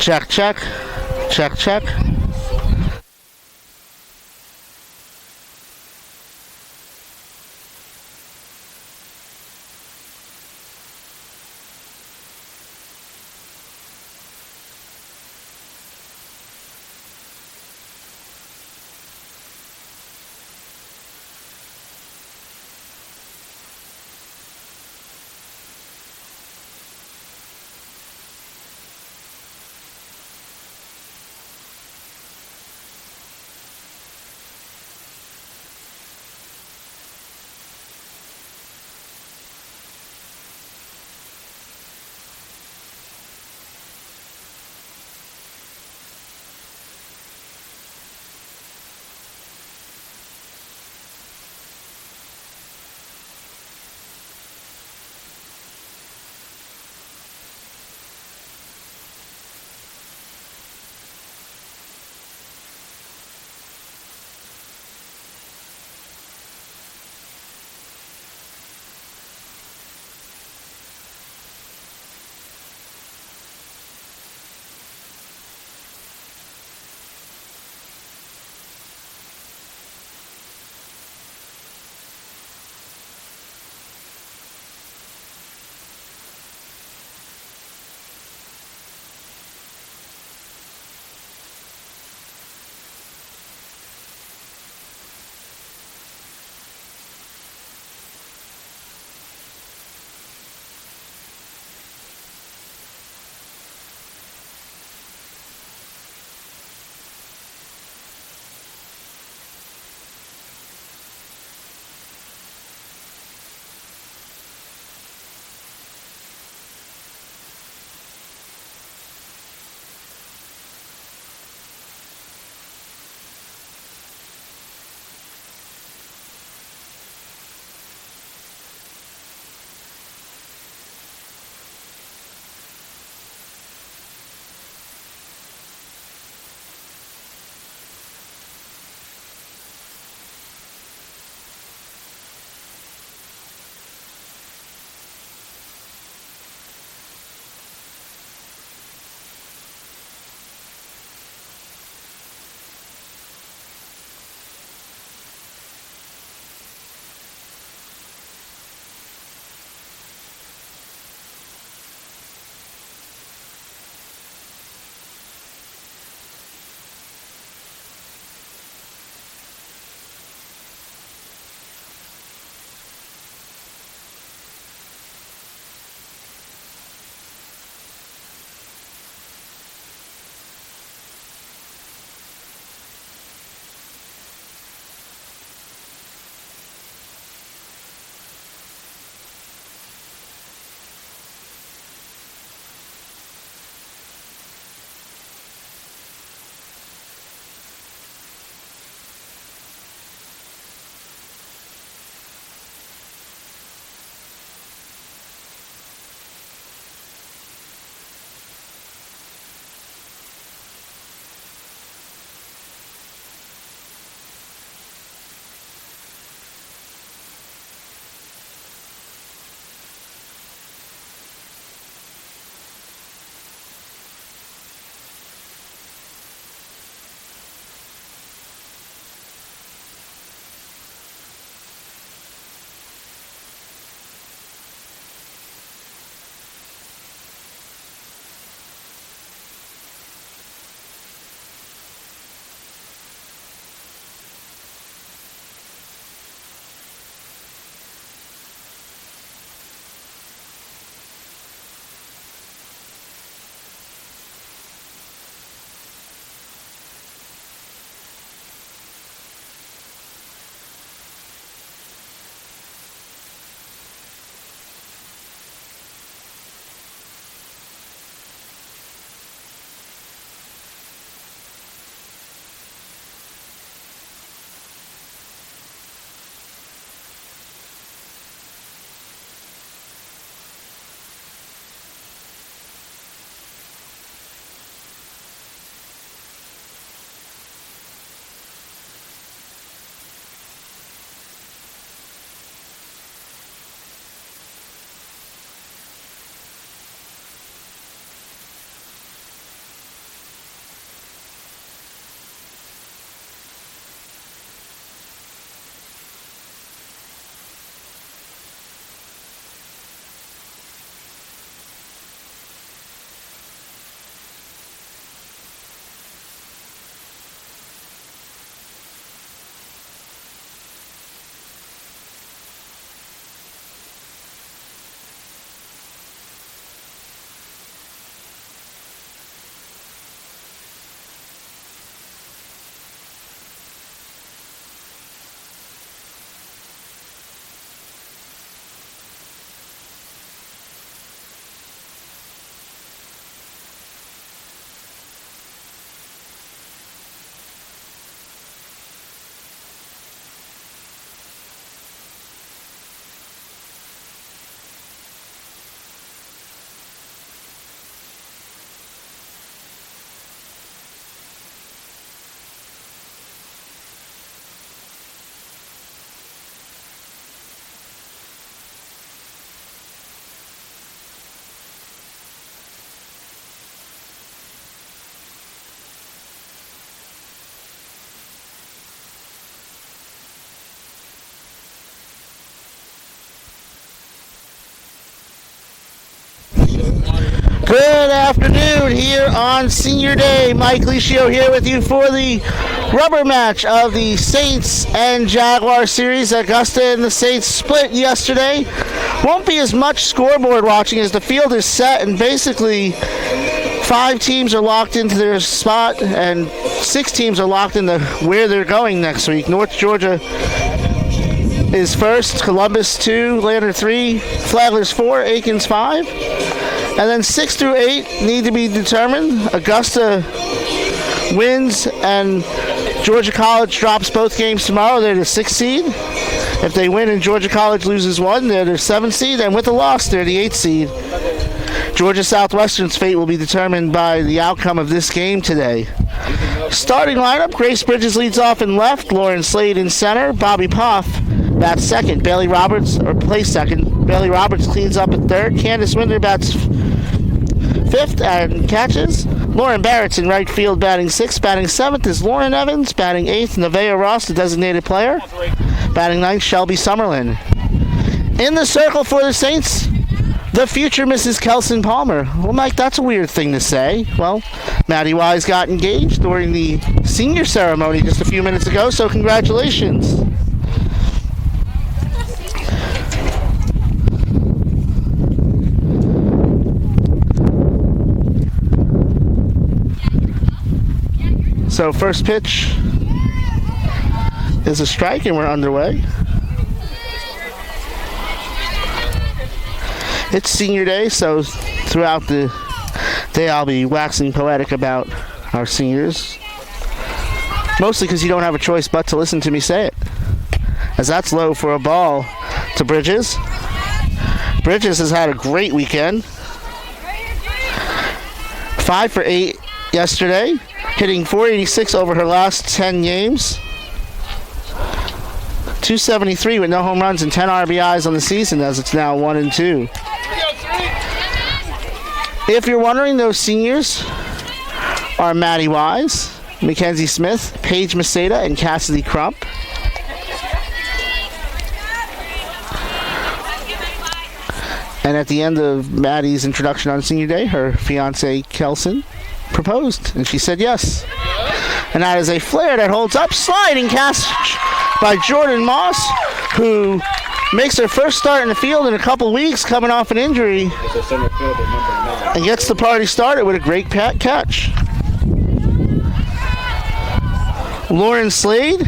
Check, check. Check, check. Good afternoon here on Senior Day. Mike Licio here with you for the rubber match of the Saints and Jaguar series. Augusta and the Saints split yesterday. Won't be as much scoreboard watching as the field is set, and basically 5 teams are locked into their spot and 6 teams are locked into where they're going next week. North Georgia is first, Columbus 2, Lander 3, Flagler's 4, Aiken's 5. And then 6 through 8 need to be determined. Augusta wins and Georgia College drops both games tomorrow. They're the 6th seed. If they win and Georgia College loses one, they're the 7th seed. And with a loss, they're the 8th seed. Georgia Southwestern's fate will be determined by the outcome of this game today. Starting lineup, Grace Bridges leads off in left, Lauren Slade in center, Bobby Poff bats second, Bailey Roberts, or plays second. Bailey Roberts cleans up at third, Candace Winder bats fifth and catches. Lauren Barrett's in right field batting sixth. Batting seventh is Lauren Evans. Batting eighth, Nevaeh Ross, the designated player. Batting ninth, Shelby Summerlin. In the circle for the Saints, the future Mrs. Kelson Palmer. Well, Mike, that's a weird thing to say. Well, Maddie Wise got engaged during the senior ceremony just a few minutes ago, so congratulations. So first pitch is a strike and we're underway. It's senior day, so throughout the day I'll be waxing poetic about our seniors. Mostly because you don't have a choice but to listen to me say it. As that's low for a ball to Bridges. Bridges has had a great weekend. 5 for 8 yesterday. Hitting .486 over her last 10 games. .273 with no home runs and 10 RBIs on the season as it's now 1-2. If you're wondering, those seniors are Maddie Wise, Mackenzie Smith, Paige Maceda, and Cassidy Crump. And at the end of Maddie's introduction on senior day, her fiance Kelson proposed, and she said yes. And that is a flare that holds up, sliding catch by Jordan Moss, who makes her first start in the field in a couple weeks, coming off an injury, and gets the party started with a great catch. Lauren Slade,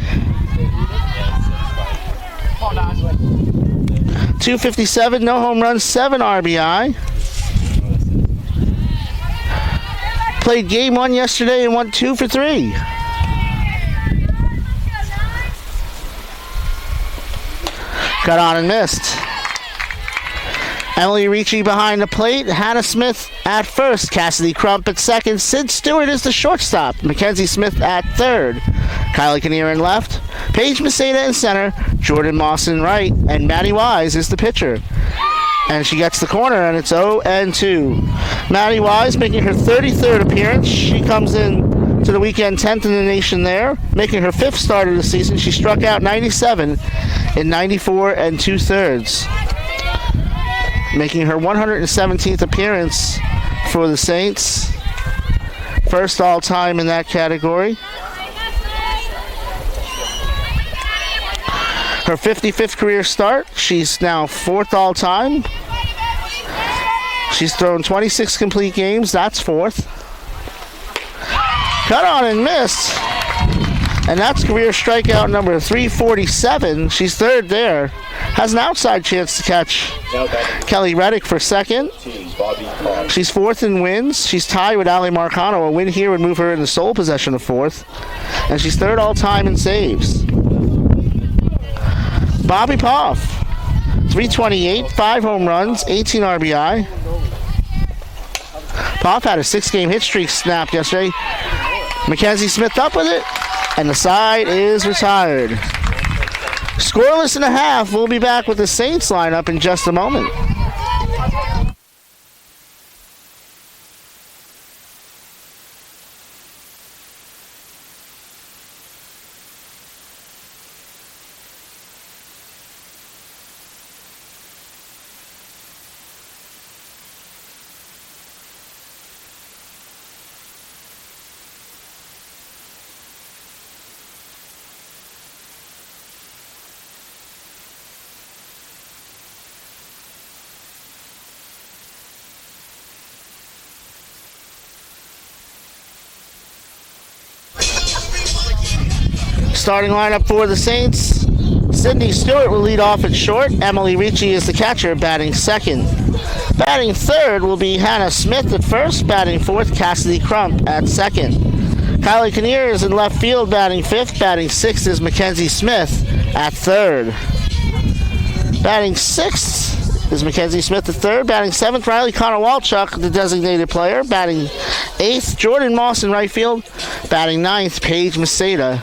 257, no home runs, 7 RBI. Played game 1 yesterday and won 2 for 3. Got on and missed. Emily Ricci behind the plate. Hannah Smith at first. Cassidy Crump at second. Sid Stewart is the shortstop. Mackenzie Smith at third. Kylie Kinnear in left. Paige Maceda in center. Jordan Moss in right. And Maddie Wise is the pitcher. And she gets the corner, and it's 0-2. Maddie Wise making her 33rd appearance. She comes in to the weekend 10th in the nation there, making her 5th start of the season. She struck out 97 in 94 2/3, making her 117th appearance for the Saints. First all-time in that category. Her 55th career start. She's now 4th all-time. She's thrown 26 complete games. That's 4th. Cut on and missed. And that's career strikeout number 347. She's 3rd there. Has an outside chance to catch Kelly Reddick for 2nd. She's 4th in wins. She's tied with Ali Marcano. A win here would move her in the sole possession of 4th. And she's 3rd all-time in saves. Bobby Poff, 328, 5 home runs, 18 RBI. Poff had a 6-game hit streak snapped yesterday. Mackenzie Smith up with it, and the side is retired. Scoreless and a half. We'll be back with the Saints lineup in just a moment. Starting lineup for the Saints. Sydney Stewart will lead off at short. Emily Ricci is the catcher, batting second. Batting third will be Hannah Smith at first. Batting fourth, Cassidy Crump at second. Kylie Kinnear is in left field, batting fifth. Batting sixth is Mackenzie Smith at third. Batting sixth is Mackenzie Smith at third. Batting seventh, Riley Connor-Walchuk, the designated player. Batting eighth, Jordan Moss in right field. Batting ninth, Paige Maceda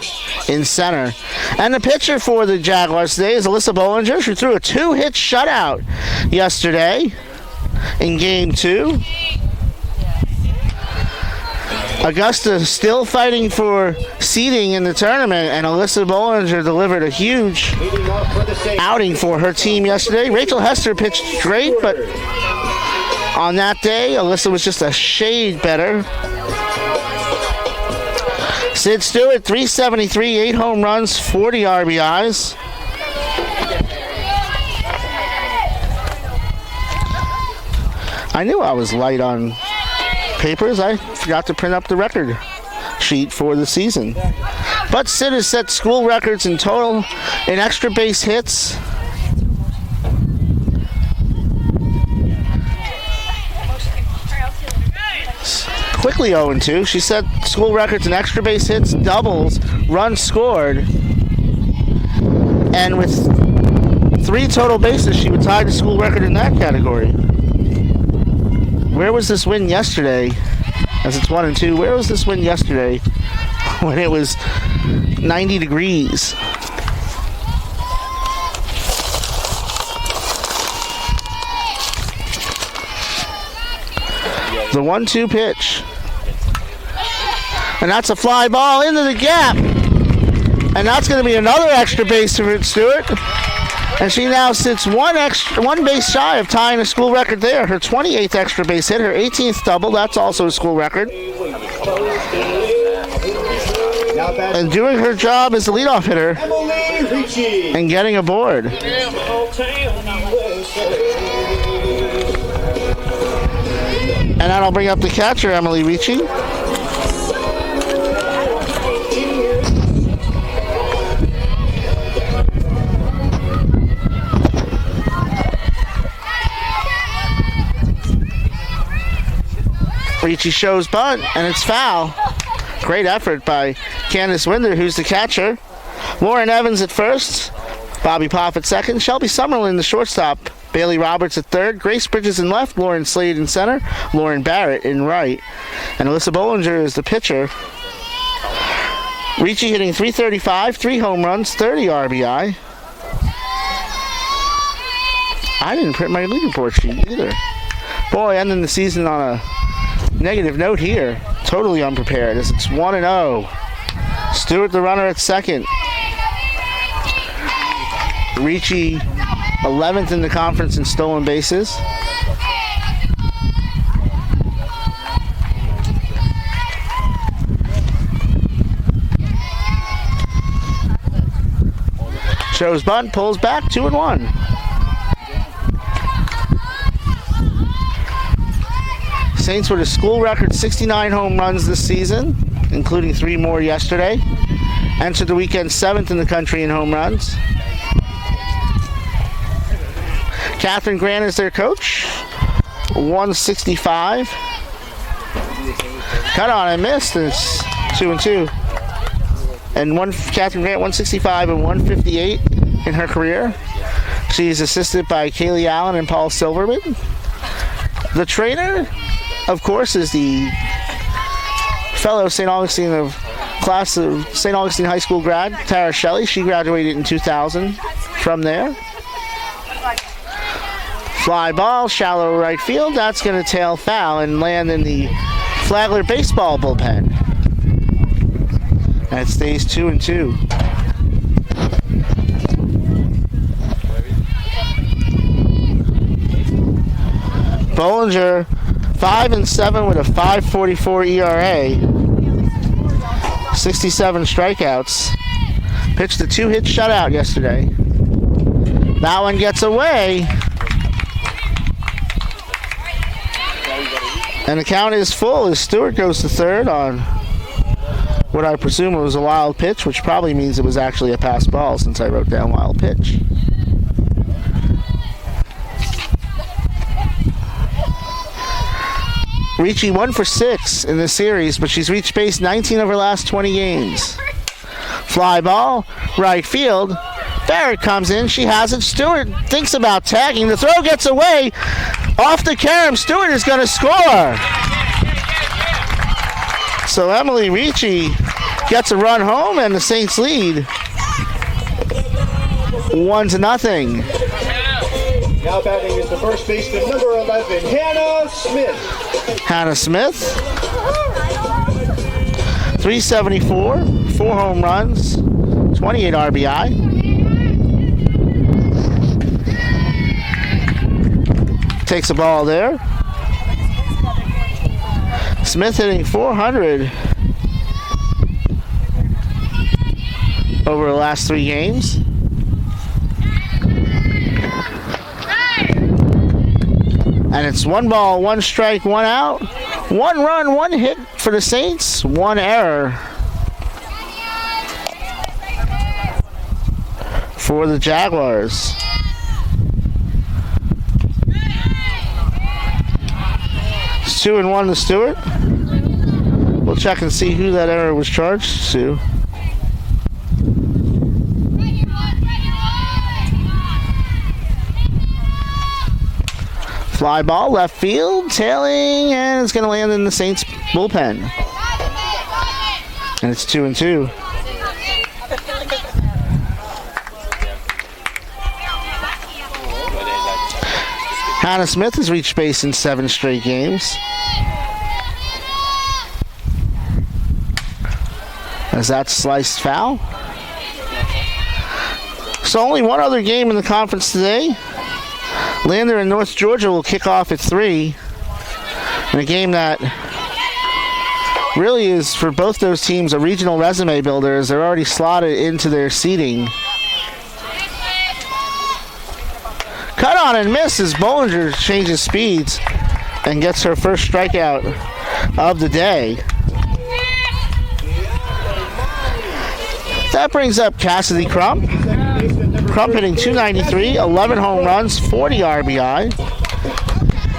in center. And the pitcher for the Jaguars today is Alyssa Bollinger. She threw a 2-hit shutout yesterday in Game 2. Augusta still fighting for seeding in the tournament, and Alyssa Bollinger delivered a huge outing for her team yesterday. Rachel Hester pitched great, but on that day, Alyssa was just a shade better. Sid Stewart, 373, 8 home runs, 40 RBIs. I knew I was light on papers. I forgot to print up the record sheet for the season. But Sid has set school records in total in extra base hits. Quickly 0-2. She set school records in extra base hits, doubles, runs scored. And with 3 total bases, she would tie the school record in that category. Where was this win yesterday? As it's 1-2, where was this win yesterday when it was 90 degrees? The 1-2 pitch. And that's a fly ball into the gap. And that's going to be another extra base for Stewart. And she now sits one base shy of tying a school record there. Her 28th extra base hit, her 18th double. That's also a school record. And doing her job as the leadoff hitter and getting aboard. And that'll bring up the catcher, Emily Ricci. Ricci shows bunt, and it's foul. Great effort by Candace Winder, who's the catcher. Lauren Evans at first. Bobby Poff at second. Shelby Summerlin, the shortstop. Bailey Roberts at third. Grace Bridges in left. Lauren Slade in center. Lauren Barrett in right. And Alyssa Bollinger is the pitcher. Ricci hitting .335, 3 home runs, 30 RBI. I didn't print my leaderboard sheet either. Boy, ending the season on a negative note here. Totally unprepared as it's 1-0. Stewart the runner at second. Ricci 11th in the conference in stolen bases. Shows bunt, pulls back, 2-1. Saints with a school record 69 home runs this season, including 3 more yesterday. Entered the weekend 7th in the country in home runs. Catherine Grant is their coach. 165. Cut on and missed. It's 2-2. And Catherine Grant 165 and 158 in her career. She's assisted by Kaylee Allen and Paul Silverman. The trainer, of course, is the fellow St. Augustine class of St. Augustine High School grad, Tara Shelley. She graduated in 2000 from there. Fly ball, shallow right field. That's going to tail foul and land in the Flagler baseball bullpen. And it stays 2-2. Bollinger 5-7 with a 5.44 ERA. 67 strikeouts. Pitched a 2-hit shutout yesterday. That one gets away. And the count is full as Stewart goes to third on what I presume was a wild pitch, which probably means it was actually a pass ball since I wrote down wild pitch. Ricci 1 for 6 in this series, but she's reached base 19 of her last 20 games. Fly ball, right field. Barrett comes in. She has it. Stewart thinks about tagging. The throw gets away. Off the carom. Stewart is going to score. So Emily Ricci gets a run home, and the Saints lead 1-0. Now batting is the first baseman, number 11, Hannah Smith. Hannah Smith, 374, 4 home runs, 28 RBI. Takes a ball there. Smith hitting 400 over the last 3 games. And it's 1 ball, 1 strike, 1 out. 1 run, 1 hit for the Saints, 1 error for the Jaguars. It's 2-1 to Stewart. We'll check and see who that error was charged to. Fly ball, left field, tailing, and it's going to land in the Saints bullpen. And it's 2-2. Hannah Smith has reached base in 7 straight games. As that sliced foul. So only one other game in the conference today. Lander and North Georgia will kick off at 3 in a game that really is, for both those teams, a regional resume builder, as they're already slotted into their seeding. Cut on and miss as Bollinger changes speeds and gets her first strikeout of the day. That brings up Cassidy Crump. Crump hitting 293, 11 home runs, 40 RBI.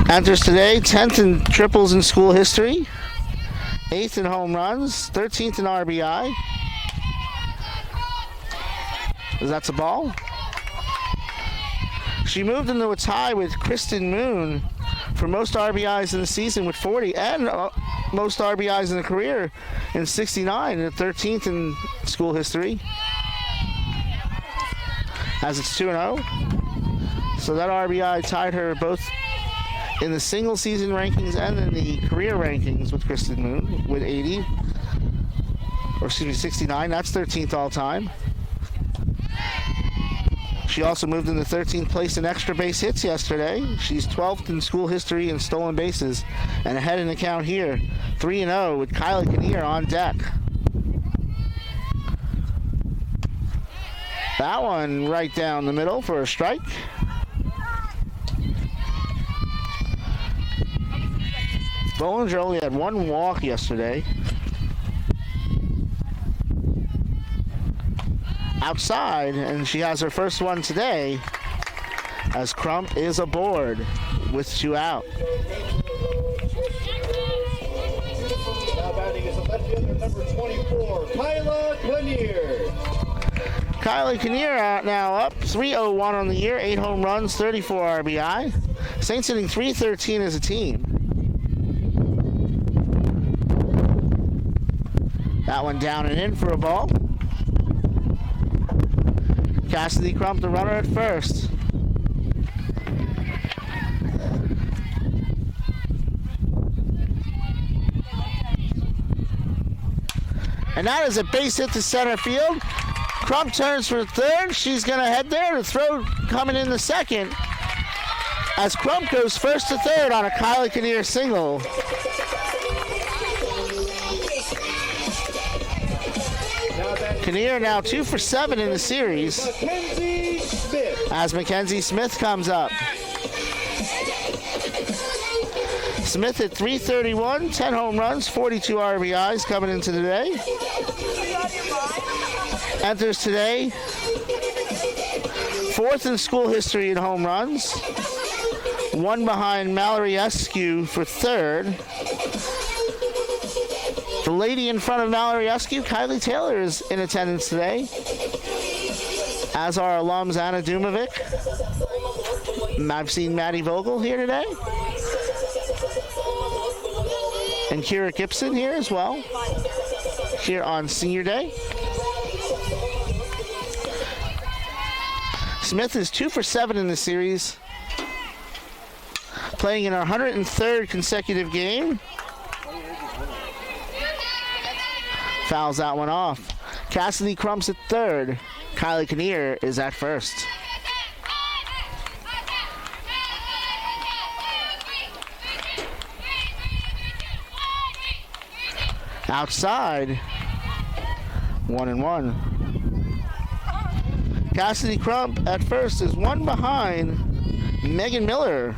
Enters today 10th in triples in school history, 8th in home runs, 13th in RBI. That's a ball. She moved into a tie with Kristen Moon for most RBIs in the season with 40 and most RBIs in a career in 69, and 13th in school history. As it's 2-0. So that RBI tied her both in the single season rankings and in the career rankings with Kristen Moon with 80. Or excuse me, 69. That's 13th all time. She also moved into 13th place in extra base hits yesterday. She's 12th in school history in stolen bases. And ahead in the count here, 3-0 with Kylie Kinnear on deck. That one right down the middle for a strike. Bollinger only had 1 walk yesterday. Outside, and she has her first one today as Crump is aboard with 2 out. Now batting is the left fielder, number 24, Kyla Kinnear. Kylie Kinnear now up, 301 on the year, 8 home runs, 34 RBI. Saints hitting 313 as a team. That one down and in for a ball. Cassidy Crump, the runner at first. And that is a base hit to center field. Crump turns for third. She's going to head there. The throw coming in the second as Crump goes first to third on a Kylie Kinnear single. Kinnear now 2 for 7 in the series as Mackenzie Smith comes up. Smith hit .331, 10 home runs, 42 RBIs coming into today. Enters today 4th in school history in home runs. 1 behind Mallory Eskew for 3rd. The lady in front of Mallory Eskew, Kylie Taylor, is in attendance today, as are alums Anna Dumovic. I've seen Maddie Vogel here today. And Kira Gibson here as well, here on Senior Day. Smith is 2 for 7 in the series, playing in our 103rd consecutive game. Fouls that one off. Cassidy Crumps at 3rd. Kylie Kinnear is at 1st. Outside, 1-1. Cassidy Crump at 1st is 1 behind Megan Miller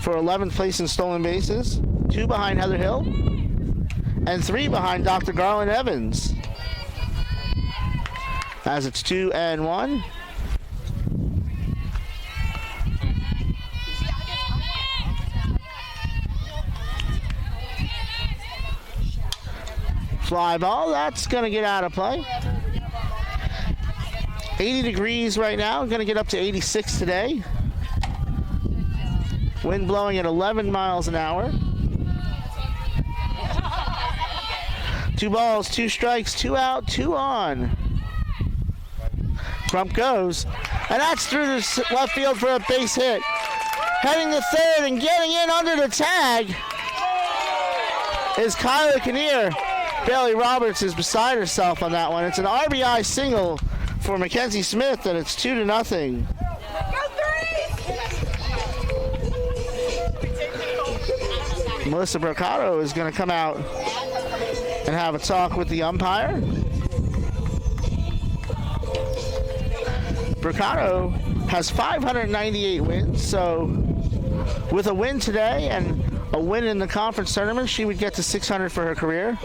for 11th place in stolen bases, 2 behind Heather Hill, and 3 behind Dr. Garland Evans. As it's 2-1. Fly ball, that's going to get out of play. 80 degrees right now, going to get up to 86 today. Wind blowing at 11 miles an hour. 2 balls, 2 strikes, 2 out, 2 on. Crump goes, and that's through the left field for a base hit. Heading to 3rd and getting in under the tag is Kylie Kinnear. Bailey Roberts is beside herself on that one. It's an RBI single for Mackenzie Smith, and it's 2-0. Melissa Brocato is going to come out and have a talk with the umpire. Brocato has 598 wins, so with a win today and a win in the conference tournament, she would get to 600 for her career.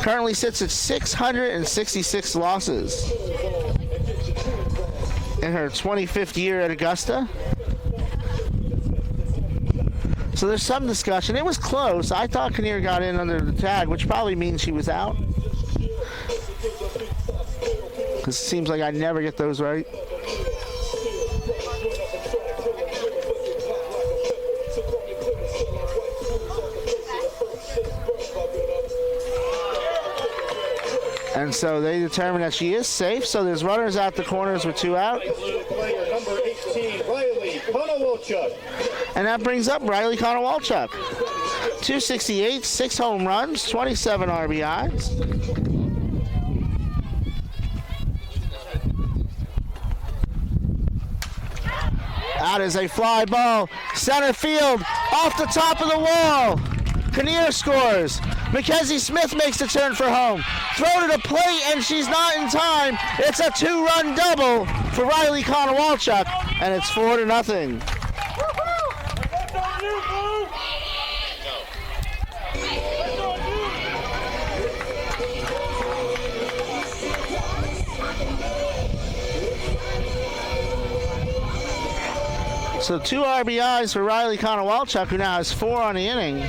Currently sits at 666 losses in her 25th year at Augusta. So there's some discussion. It was close. I thought Kinnear got in under the tag, which probably means she was out. Because it seems like I never get those right. And so they determine that she is safe. So there's runners out the corners with 2 out. Player number 18, Riley Konowalchuk. And that brings up Riley Konowalchuk. 268, 6 home runs, 27 RBIs. That is a fly ball. Center field, off the top of the wall. Kinnear scores. Mackenzie Smith makes the turn for home. Throw to the plate, and she's not in time. It's a 2-run double for Riley Konowalchuk, and it's 4-0. So 2 RBIs for Riley Konowalchuk, who now has 4 on the inning.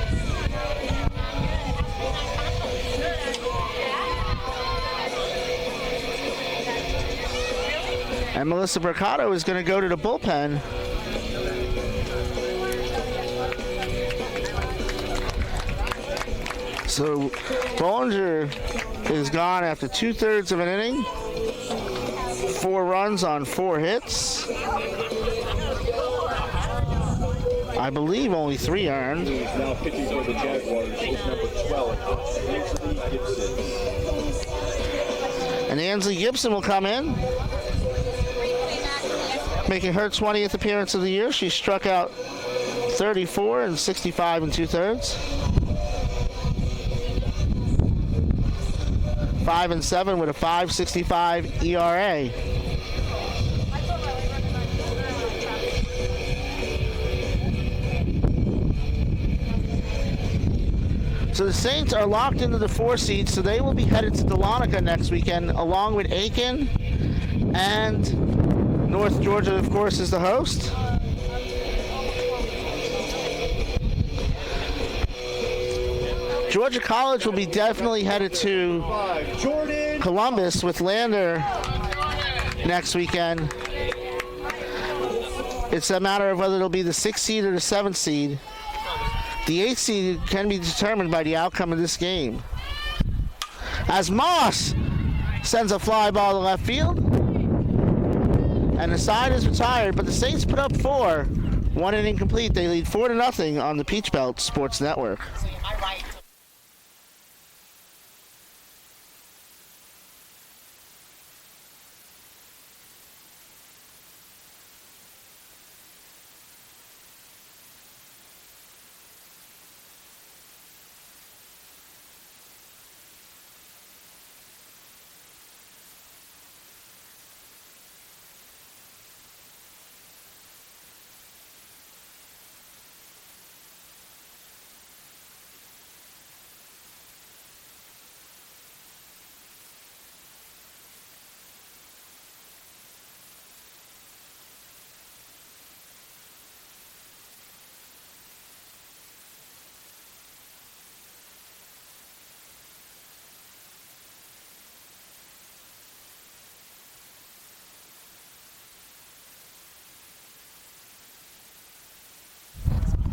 And Melissa Brocato is going to go to the bullpen. So Bollinger is gone after 2/3 of an inning. 4 runs on 4 hits. I believe only 3 earned. Now pitching for the Jaguars is number 12, Ansley Gibson. And Ansley Gibson will come in, making her 20th appearance of the year. She struck out 34 and 65 2/3. 5-7 with a 5.65 ERA. So the Saints are locked into the 4 seed, so they will be headed to Dahlonega next weekend, along with Aiken, and North Georgia, of course, is the host. Georgia College will be definitely headed to Columbus with Lander next weekend. It's a matter of whether it'll be the 6th seed or the 7th seed. The 8th seed can be determined by the outcome of this game. As Moss sends a fly ball to left field, and the side is retired, but the Saints put up 4. 1 inning complete. They lead 4-0 on the Peach Belt Sports Network.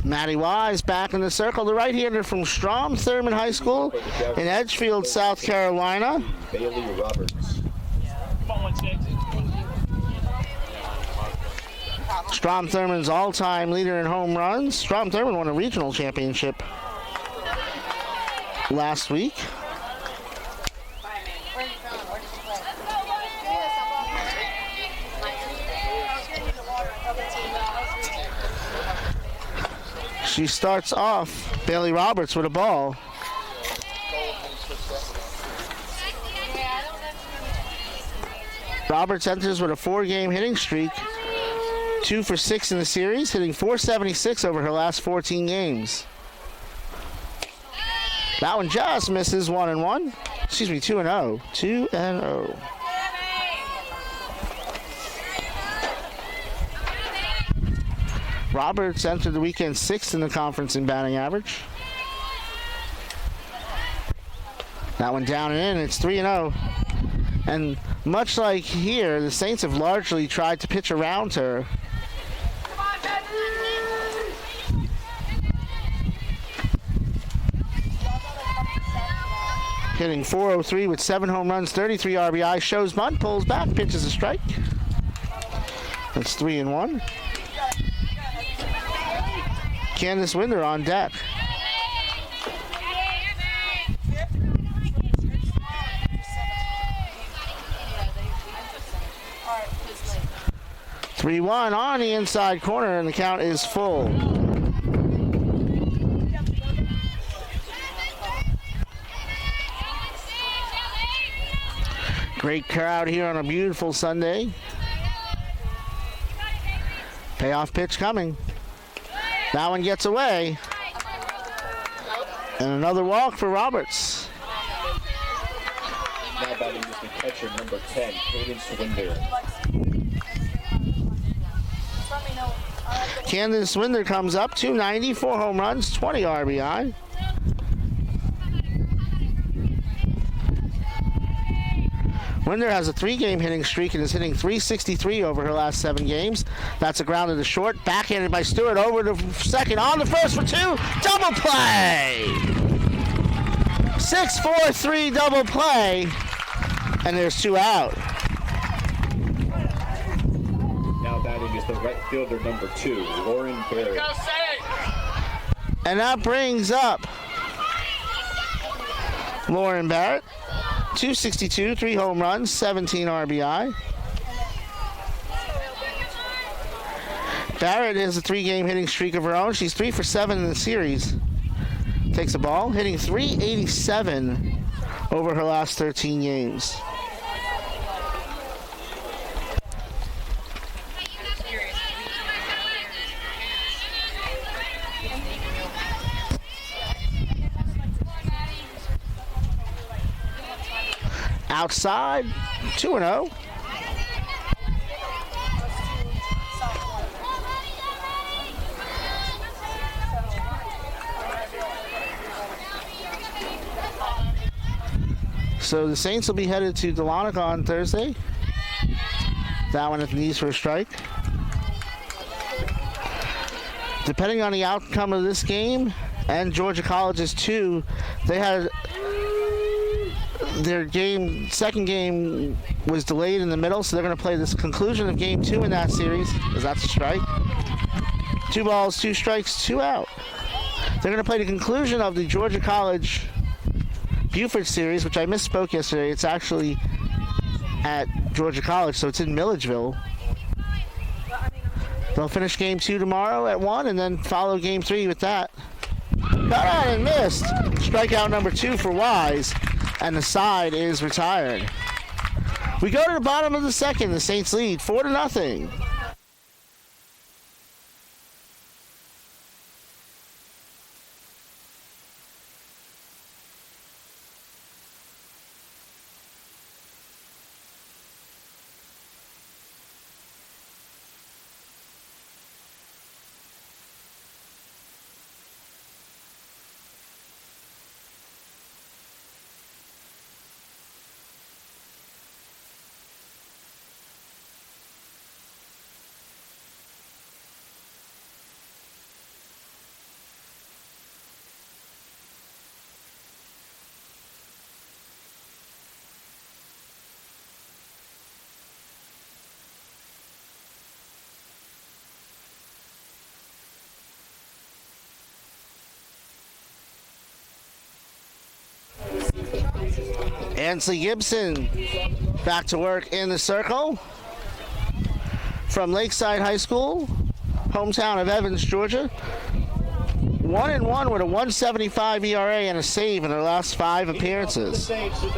Matty Wise back in the circle. The right-hander from Strom Thurmond High School in Edgefield, South Carolina. Bailey Roberts. Strom Thurmond's all-time leader in home runs. Strom Thurmond won a regional championship last week. She starts off, Bailey Roberts with a ball. Roberts enters with a 4-game hitting streak, 2 for 6 in the series, hitting .476 over her last 14 games. That one just misses 1-1. Excuse me, 2-0. 2-0. Roberts entered the weekend 6th in the conference in batting average. That one down and in. It's 3-0. And much like here, the Saints have largely tried to pitch around her. Hitting .403 with 7 home runs, 33 RBI. Shows bunt, pulls back, pitches a strike. That's 3-1. Candace Winder on deck. (3-1) on the inside corner, and the count is full. Great crowd here on a beautiful Sunday. Payoff pitch coming. That one gets away. And another walk for Roberts. Now batting is the catcher, number 10, Cadence Winder. Candace Winder comes up, 290, 4 home runs, 20 RBI. Winder has a 3-game hitting streak and is hitting .363 over her last 7 games. That's a ground to the short, backhanded by Stewart over to second, on the first for 2, double play! 6-4-3 double play, and there's 2 out. Now batting is the right fielder, number 2, Lauren Barrett. And that brings up Lauren Barrett. .262, 3 home runs, 17 RBI. Barrett has a 3-game hitting streak of her own. She's 3 for 7 in the series. Takes a ball, hitting .387 over her last 13 games. Outside, 2-0. So the Saints will be headed to Dahlonega on Thursday. That one at the knees for a strike. Depending on the outcome of this game and Georgia College's too, they had their second game was delayed in the middle, so they're going to play this conclusion of game 2 in that series, because that's a strike. 2 balls, 2 strikes, 2 out. They're going to play the conclusion of the Georgia College Buford series, which I misspoke yesterday. It's actually at Georgia College, so it's in Milledgeville. They'll finish game 2 tomorrow at 1 and then follow game 3 with that. Got on and missed. Strikeout number 2 for Wise, and the side is retired. We go to the bottom of the second. The Saints lead 4-0. Ansley Gibson back to work in the circle from Lakeside High School, hometown of Evans, Georgia. 1-1 with a 1.75 ERA and a save in their last 5 appearances. Saints will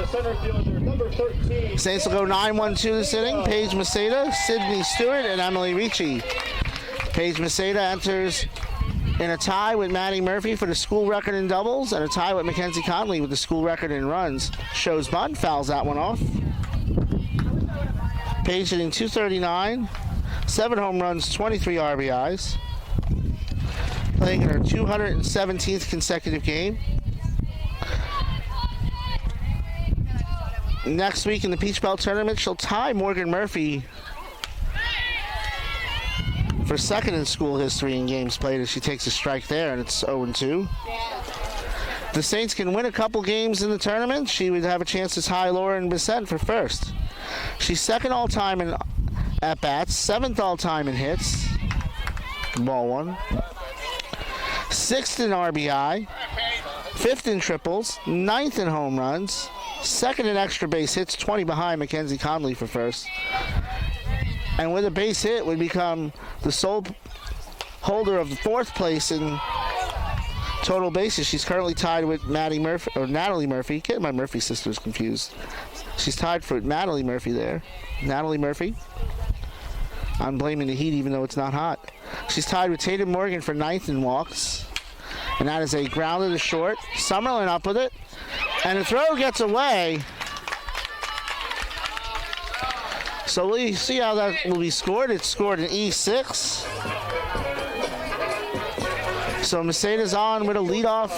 go 9-1-2 this inning. Paige Maceda, Sydney Stewart, and Emily Ricci. Paige Maceda enters in a tie with Maddie Murphy for the school record in doubles, and a tie with Mackenzie Conley with the school record in runs. Shows bunt, fouls that one off. Paige hitting .239, 7 home runs, 23 RBIs. Playing in her 217th consecutive game. Next week in the Peach Belt Tournament, she'll tie Morgan Murphy for second in school history in games played as she takes a strike there, and it's 0-2. The Saints can win a couple games in the tournament. She would have a chance to tie Lauren Bissett for first. She's second all-time in at-bats, 7th all-time in hits. Ball 1. 6th in RBI, 5th in triples, 9th in home runs, 2nd in extra base hits, 20 behind Mackenzie Conley for first. And with a base hit would become the sole holder of the 4th place in total bases. She's currently tied with Natalie Murphy. Getting my Murphy sisters confused. She's tied for Natalie Murphy there. Natalie Murphy. I'm blaming the heat even though it's not hot. She's tied with Tatum Morgan for 9th in walks. And that is a grounder to short. Summerlin up with it. And the throw gets away. So we'll see how that will be scored. It's scored an E6. So Mercedes on with a leadoff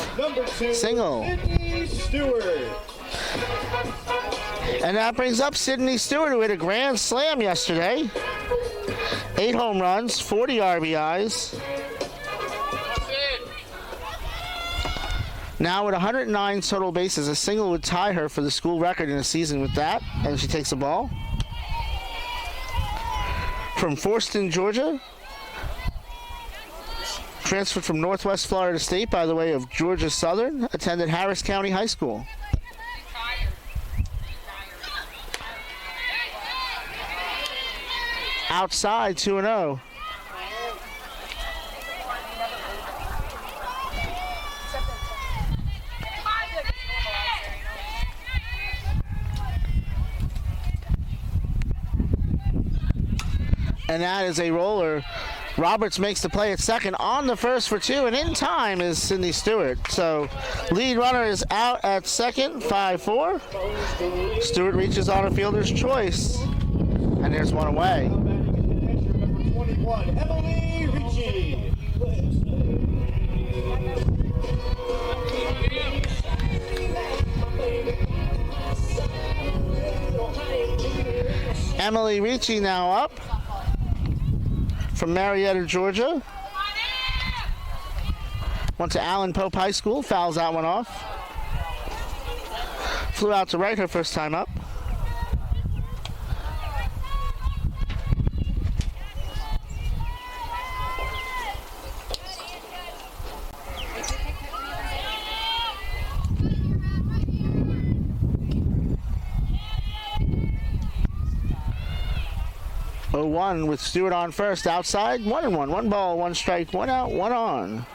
single. Sydney Stewart. And that brings up Sydney Stewart, who hit a grand slam yesterday. 8 home runs, 40 RBIs. Now with 109 total bases, a single would tie her for the school record in a season with that. And she takes the ball. From Forston, Georgia. Transferred from Northwest Florida State by the way of Georgia Southern. Attended Harris County High School. Outside, 2-0. And that is a roller Roberts makes the play at second on the first for two, and in time is Sydney Stewart. So lead runner is out at second, 5-4. Stewart reaches on a fielder's choice, and there's one away. Number 21, Emily Ricci. Emily Ricci now up from Marietta, Georgia. Went to Allen Pope High School, fouls that one off. Flew out to right her first time up. One with Stewart on first, outside, 1-1. One ball, one strike, one out, one on.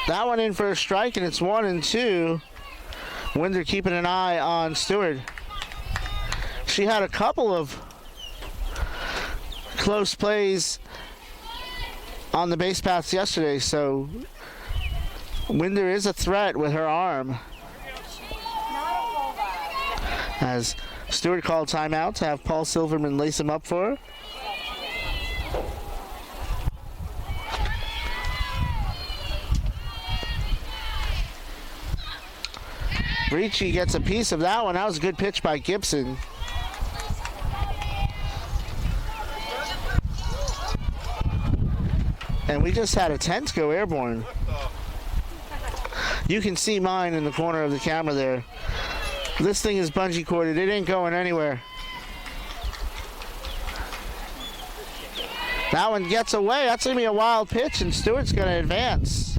That one in for a strike, and it's 1-2. Winder keeping an eye on Stewart. She had a couple of close plays on the base paths yesterday, so Winder is a threat with her arm. As Stewart called timeout to have Paul Silverman lace him up for her. Ricci gets a piece of that one. That was a good pitch by Gibson. And we just had a tent go airborne. You can see mine in the corner of the camera there. This thing is bungee corded. It ain't going anywhere. That one gets away. That's going to be a wild pitch, and Stewart's going to advance.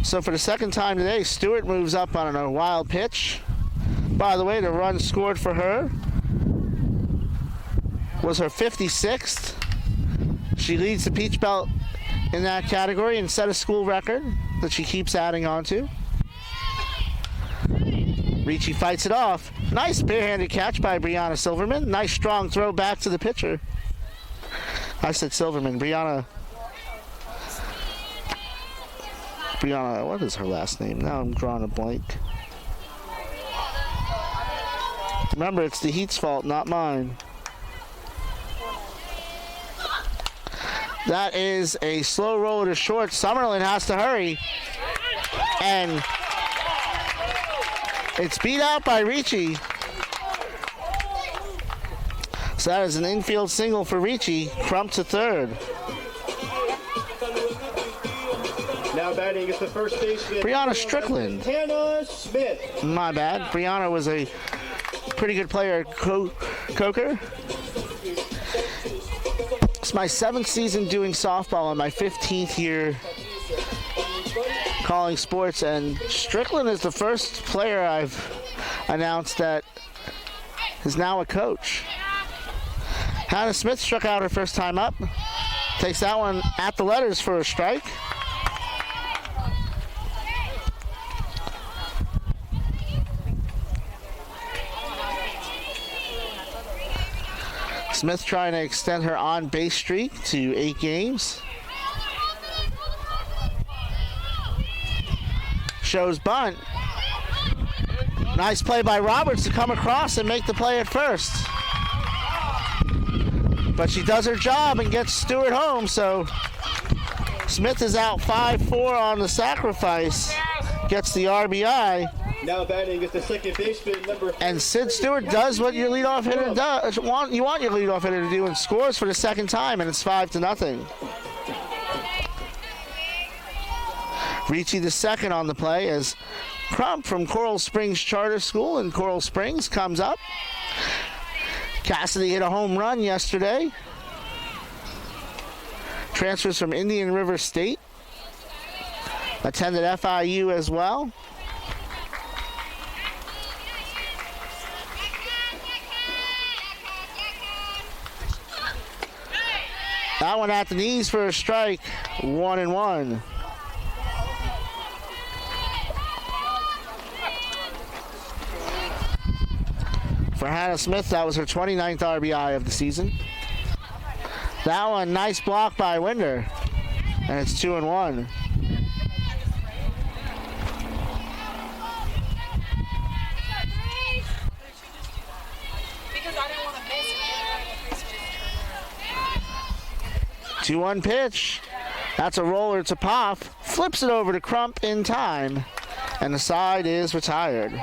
So for the second time today, Stewart moves up on a wild pitch. By the way, the run scored for her was her 56th. She leads the Peach Belt in that category and set a school record that she keeps adding on to. Ricci fights it off. Nice barehanded catch by Brianna Silverman. Nice strong throw back to the pitcher. I said Silverman. Brianna, what is her last name? Now I'm drawing a blank. Remember, it's the Heat's fault, not mine. That is a slow roll to short. Summerlin has to hurry. And it's beat out by Ricci. So that is an infield single for Ricci. Crump to third. Now batting is the first baseman, Brianna Strickland. Hannah Smith. My bad. Brianna was a pretty good player at Coker. It's my 7th season doing softball and my 15th year calling sports, and Strickland is the first player I've announced that is now a coach. Hannah Smith struck out her first time up. Takes that one at the letters for a strike. Smith trying to extend her on-base streak to 8 games. Shows bunt. Nice play by Roberts to come across and make the play at first. But she does her job and gets Stewart home, so Smith is out 5-4 on the sacrifice. Gets the RBI. Now batting is the second baseman, number 3. And Sid Stewart does what your leadoff hitter does. You want your leadoff hitter to do, and scores for the second time, and it's 5-0. Ricci the second on the play as Crump from Coral Springs Charter School in Coral Springs comes up. Cassidy hit a home run yesterday. Transfers from Indian River State. Attended FIU as well. That one at the knees for a strike. 1-1. For Hannah Smith, that was her 29th RBI of the season. That one, nice block by Winder. And it's 2-1. Because I didn't want to miss it. 2-1 pitch. That's a roller to Poff. Flips it over to Crump in time. And the side is retired.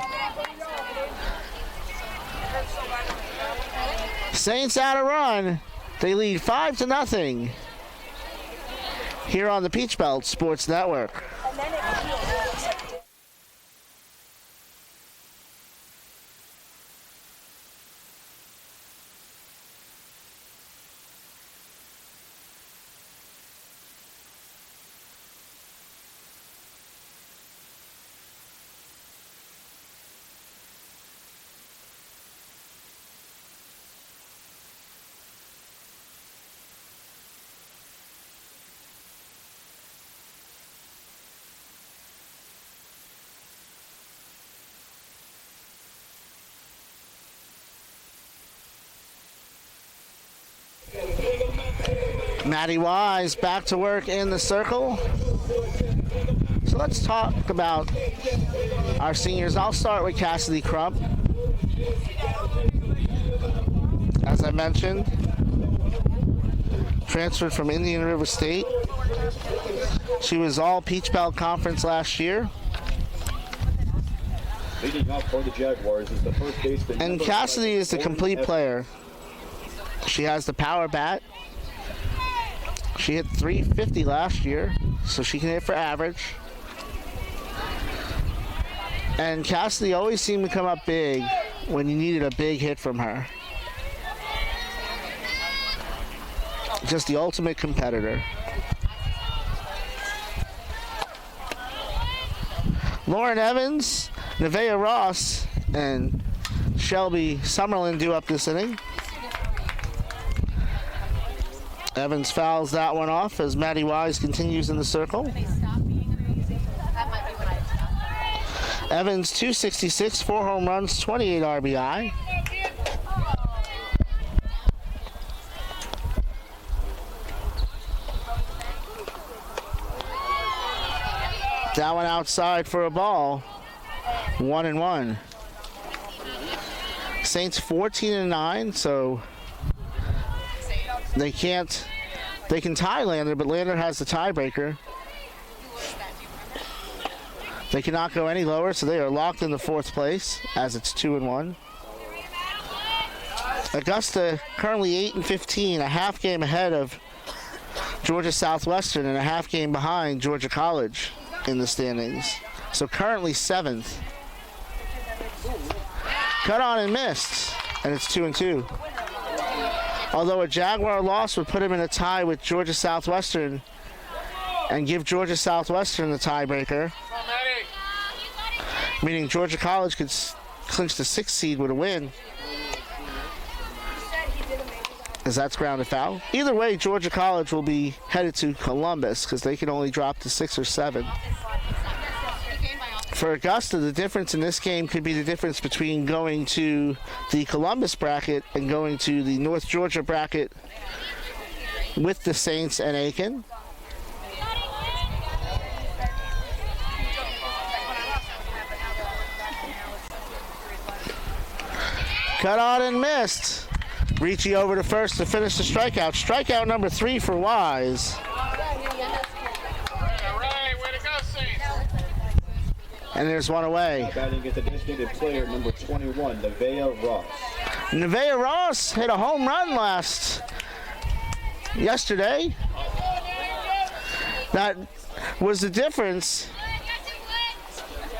Saints out a run. They lead 5-0 here on the Peach Belt Sports Network. Maddie Wise back to work in the circle. So let's talk about our seniors. I'll start with Cassidy Crump. As I mentioned, transferred from Indian River State. She was all Peach Belt Conference last year. Leading off for the Jaguars is the first baseman. And Cassidy is the complete player. She has the power bat. She hit .350 last year, so she can hit for average. And Cassidy always seemed to come up big when you needed a big hit from her. Just the ultimate competitor. Lauren Evans, Nevaeh Ross, and Shelby Summerlin due up this inning. Evans fouls that one off as Maddie Wise continues in the circle. Evans 266, 4 home runs, 28 RBI. That one outside for a ball. 1-1. Saints 14-9, so they can tie Lander, but Lander has the tiebreaker. They cannot go any lower, so they are locked in the 4th place as it's 2-1. Augusta currently 8-15, a half game ahead of Georgia Southwestern and a half game behind Georgia College in the standings. So currently 7th. Cut on and missed, and it's 2-2. Although a Jaguar loss would put him in a tie with Georgia Southwestern and give Georgia Southwestern the tiebreaker, meaning Georgia College could clinch the 6th seed with a win, as that's grounded foul. Either way, Georgia College will be headed to Columbus because they can only drop to 6 or 7. For Augusta, the difference in this game could be the difference between going to the Columbus bracket and going to the North Georgia bracket with the Saints and Aiken. Cut on and missed. Ricci over to first to finish the strikeout. Strikeout number 3 for Wise. And there's one away. Now batting at the designated player, number 21, Nevaeh Ross. Nevaeh Ross hit a home run yesterday. That was the difference,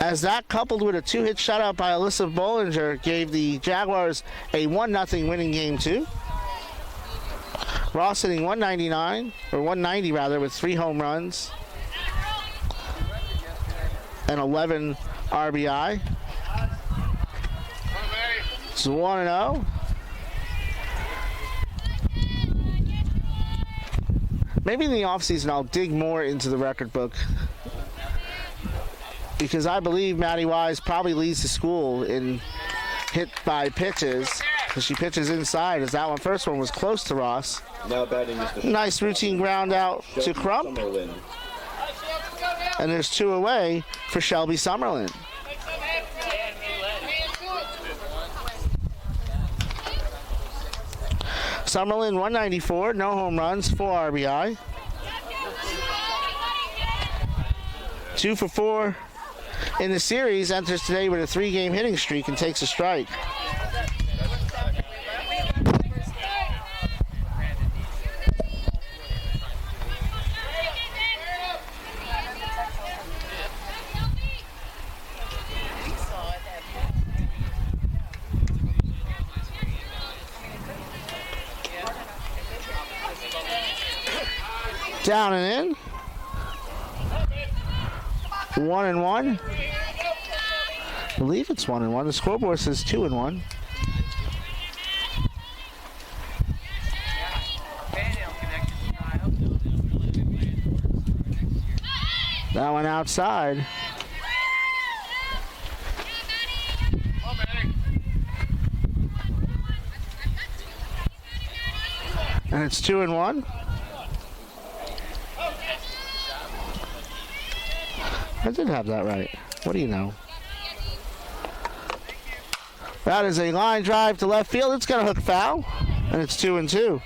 as that coupled with a 2-hit shutout by Alyssa Bollinger gave the Jaguars a 1-0 winning game 2. Ross hitting 199, or 190 rather, with 3 home runs and 11 RBI. It's 1-0. Maybe in the offseason I'll dig more into the record book, because I believe Maddie Wise probably leads the school in hit by pitches, because she pitches inside, as that one first one was close to Ross. Now batting is the Nice routine ground out to Crump. Summerlin. And there's 2 away for Shelby Summerlin. Summerlin 194, no home runs, 4 RBI. 2 for 4 in the series, enters today with a 3-game hitting streak and takes a strike. Down and in. 1-1. I believe it's 1-1. The scoreboard says 2-1. That one outside. And it's 2-1. I did have that right. What do you know? That is a line drive to left field. It's going to hook foul, and it's 2-2.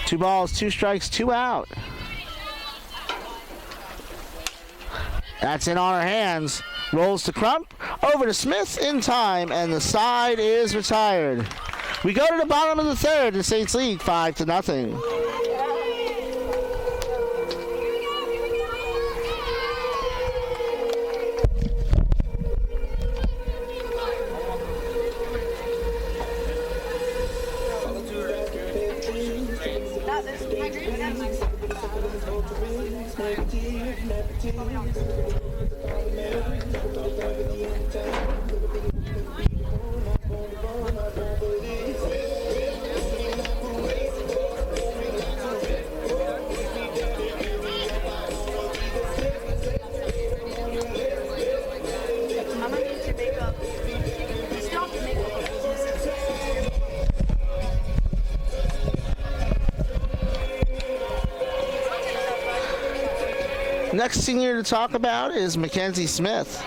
Two balls, 2 strikes, 2 out. That's in on her hands. Rolls to Crump. Over to Smith in time, and the side is retired. We go to the bottom of the 3rd. The Saints lead 5-0. Next senior to talk about is Mackenzie Smith.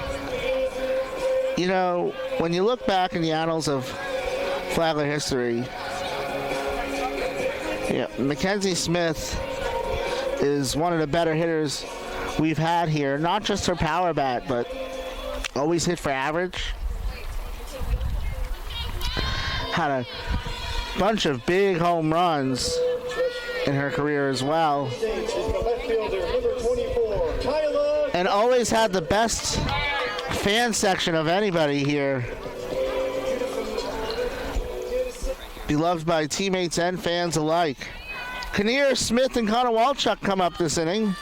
You know, when you look back in the annals of Flagler history, Mackenzie Smith is one of the better hitters we've had here. Not just her power bat, but always hit for average. Had a bunch of big home runs in her career as well. And always had the best fan section of anybody here. Beloved by teammates and fans alike. Kinnear, Smith, and Connor Walchuk come up this inning.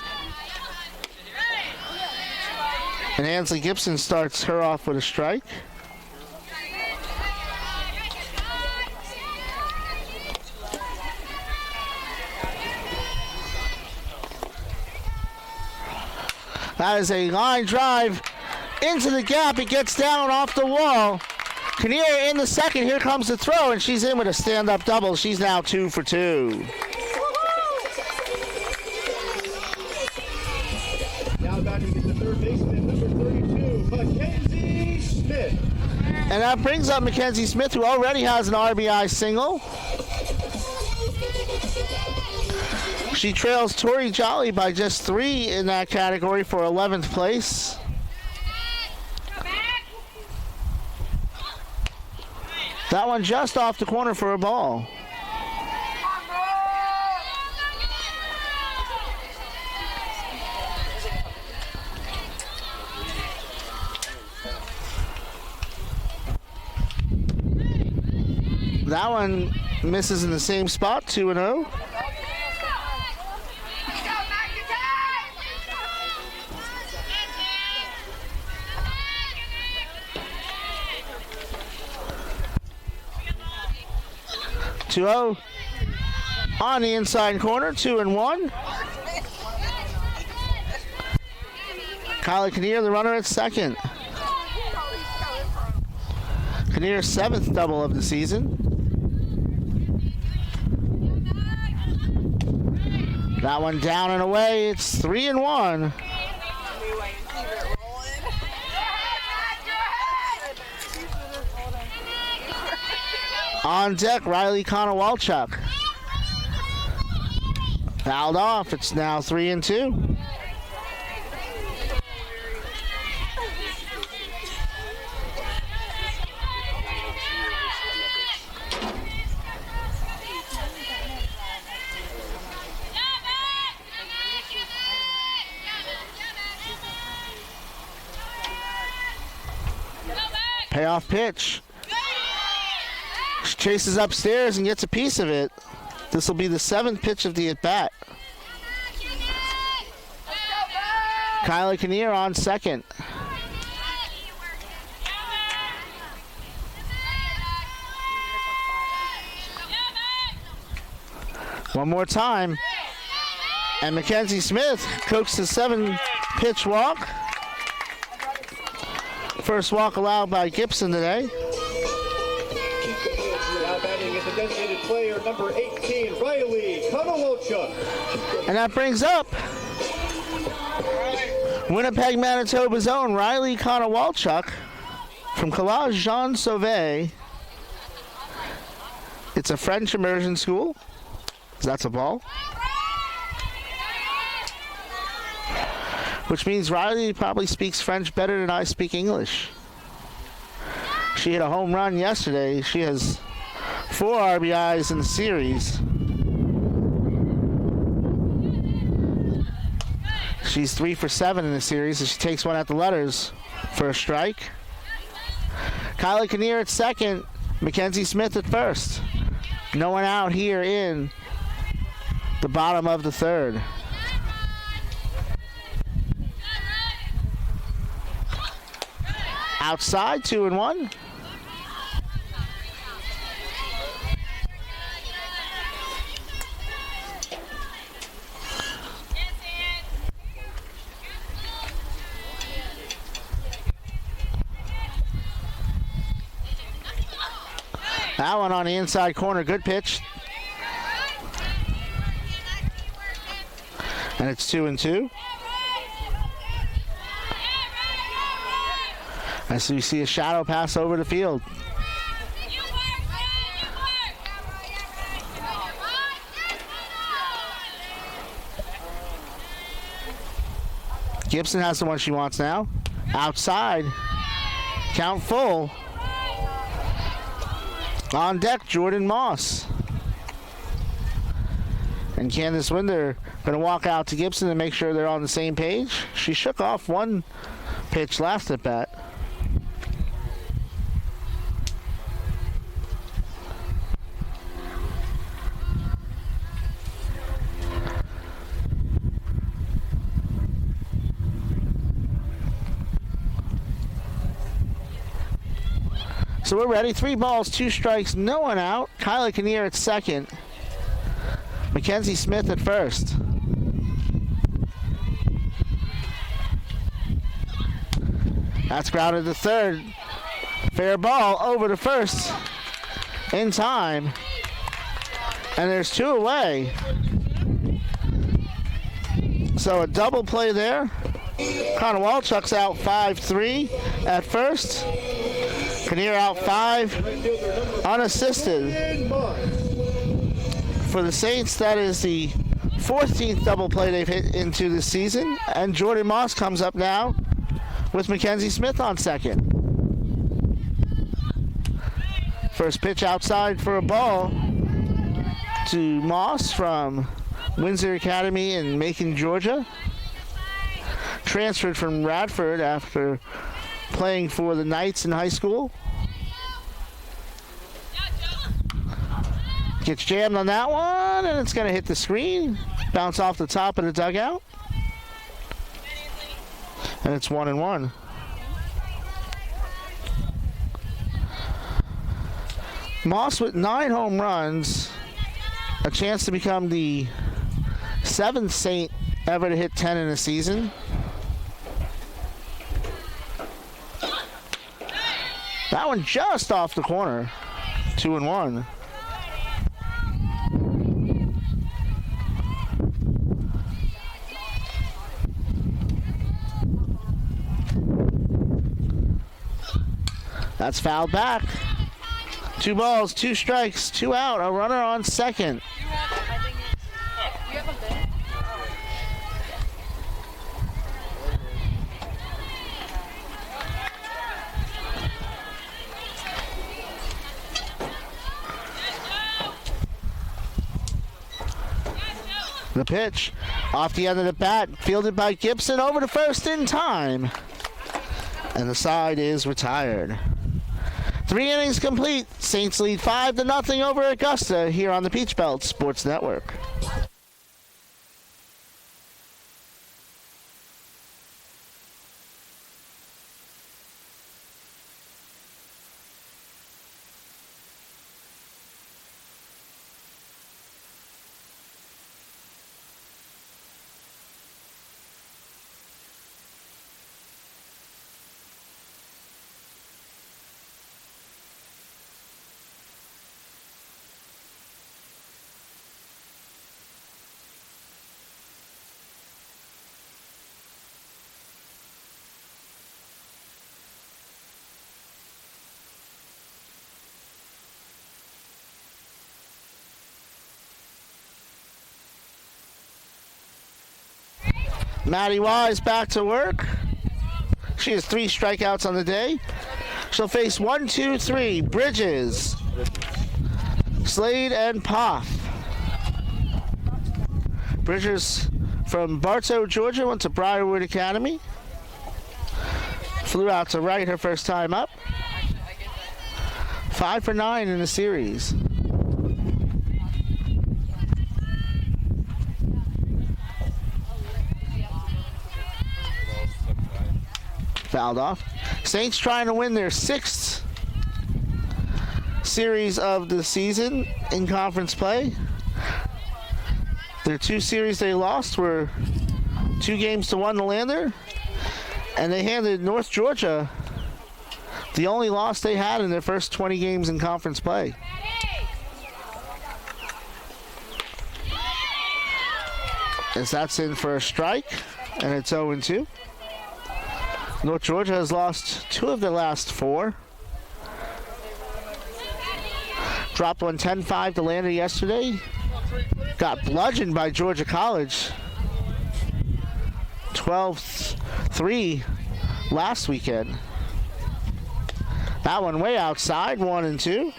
And Ansley Gibson starts her off with a strike. That is a line drive into the gap. It gets down off the wall. Kinnear in the second. Here comes the throw, and she's in with a stand-up double. She's now 2 for 2. Now batting is the third baseman, number 32, Mackenzie Smith. And that brings up Mackenzie Smith, who already has an RBI single. She trails Tori Jolly by just 3 in that category for 11th place. That one just off the corner for a ball. That one misses in the same spot, 2-0. On the inside corner, 2-1. Kylie Kinnear, the runner at second. Kinnear's 7th double of the season. That one down and away. It's 3-1. On deck, Riley Konowalchuk. Fouled off. It's now 3-2. Payoff pitch. She chases upstairs and gets a piece of it. This will be the 7th pitch of the at-bat. Kylie Kinnear on second. One more time. And Mackenzie Smith cooks the 7-pitch walk. First walk allowed by Gibson today. Now batting is the designated player number 18, Riley Konowalchuk. And that brings up Winnipeg, Manitoba's own Riley Konowalchuk from College Jean Sauvé. It's a French immersion school. That's a ball. Which means Riley probably speaks French better than I speak English. She hit a home run yesterday. She has 4 RBIs in the series. She's 3 for 7 in the series, and she takes one at the letters for a strike. Kylie Kinnear at second, Mackenzie Smith at first. No one out here in the bottom of the third. Outside, 2-1. That one on the inside corner, good pitch. And it's 2-2. As we see a shadow pass over the field. Gibson has the one she wants now. Outside. Count full. On deck, Jordan Moss. And Candace Winder going to walk out to Gibson and make sure they're on the same page. She shook off one pitch last at bat. So we're ready. 3 balls, 2 strikes, no one out. Kylie Kinnear at second. Mackenzie Smith at first. That's grounded to third. Fair ball over to first in time. And there's 2 away. So a double play there. Konowalchuk's out 5-3 at first. Kinnear out 5 unassisted. For the Saints, that is the 14th double play they've hit into this season. And Jordan Moss comes up now with Mackenzie Smith on second. First pitch outside for a ball to Moss from Windsor Academy in Macon, Georgia. Transferred from Radford after playing for the Knights in high school. Gets jammed on that one, and it's going to hit the screen. Bounce off the top of the dugout. And it's 1-1. Moss with 9 home runs. A chance to become the 7th Saint ever to hit 10 in a season. That one just off the corner. 2-1. That's fouled back. 2 balls, 2 strikes, 2 out. A runner on second. The pitch off the end of the bat, fielded by Gibson over to first in time. And the side is retired. 3 innings complete. Saints lead 5-0 over Augusta here on the Peach Belt Sports Network. Maddie Wise back to work. She has 3 strikeouts on the day. She'll face 1, 2, 3 Bridges, Slade, and Poff. Bridges from Bartow, Georgia, went to Briarwood Academy. Flew out to right her first time up. 5 for 9 in the series. Fouled off. Saints trying to win their 6th series of the season in conference play. Their 2 series they lost were 2-1 to Lander, and they handed North Georgia the only loss they had in their first 20 games in conference play. As that's in for a strike, and it's 0-2. North Georgia has lost 2 of their last 4. Dropped one 10-5 to Lander yesterday. Got bludgeoned by Georgia College. 12-3 last weekend. That one way outside, 1-2.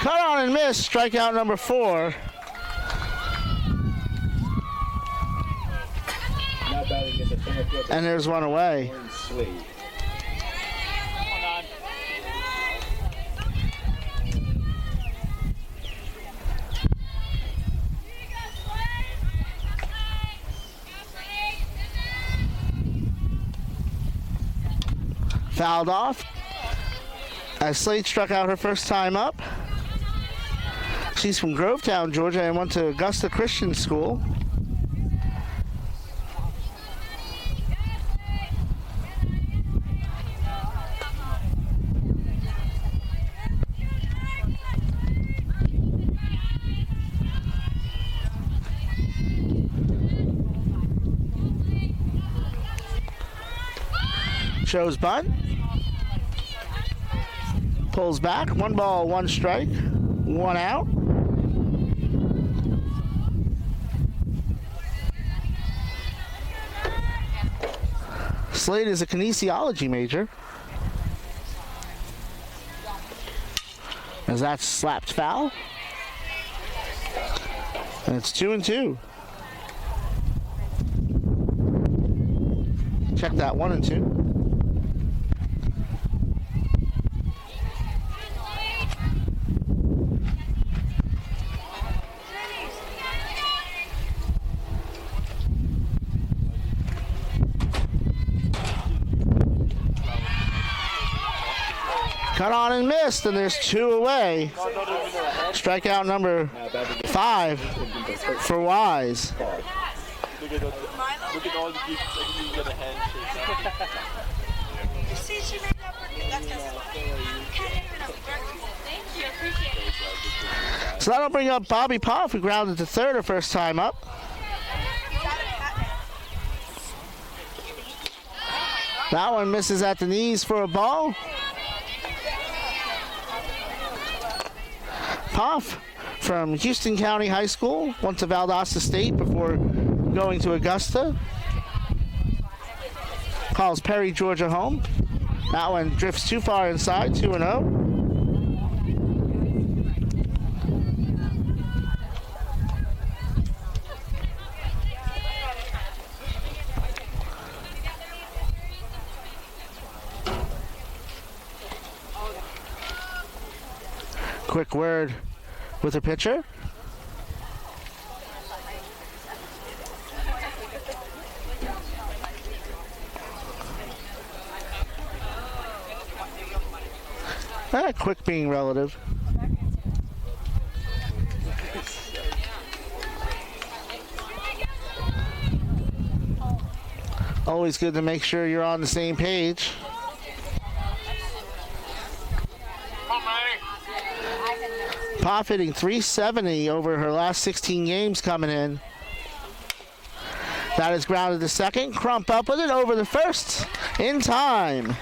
Cut on and miss, strikeout number 4. And there's one away. Fouled off as Slade struck out her first time up. She's from Grovetown, Georgia, and went to Augusta Christian School. Shows bunt. Pulls back. 1 ball, 1 strike, 1 out. Slade is a kinesiology major. As that's slapped foul. And it's 2-2. Check that, 1-2. Cut on and missed, and there's 2 away. Strikeout number 5 for Wise. Look at all the gifts. I can even get a handshake. You see, she made that for me. That's Thank you. Appreciate it. So that'll bring up Bobby Poff, who grounded to third her first time up. That one misses at the knees for a ball. Poff from Houston County High School, went to Valdosta State before going to Augusta. Calls Perry, Georgia home. That one drifts too far inside, 2-0. Quick word with the pitcher. Quick being relative. Always good to make sure you're on the same page. Poff hitting .370 over her last 16 games coming in. That is grounded to second. Crump up with it over the first in time.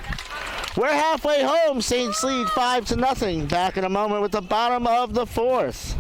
We're halfway home. Saints lead 5-0. Back in a moment with the bottom of the fourth.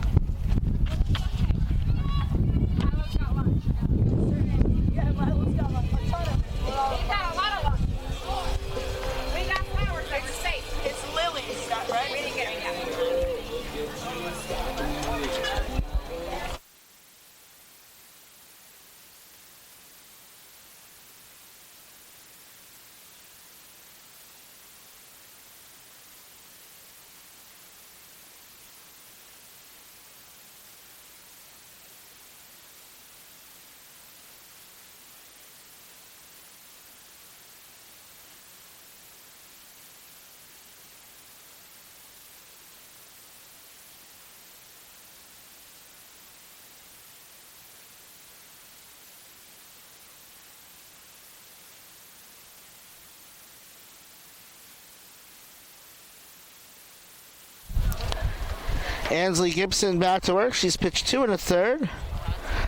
Ansley Gibson back to work. She's pitched 2 1/3.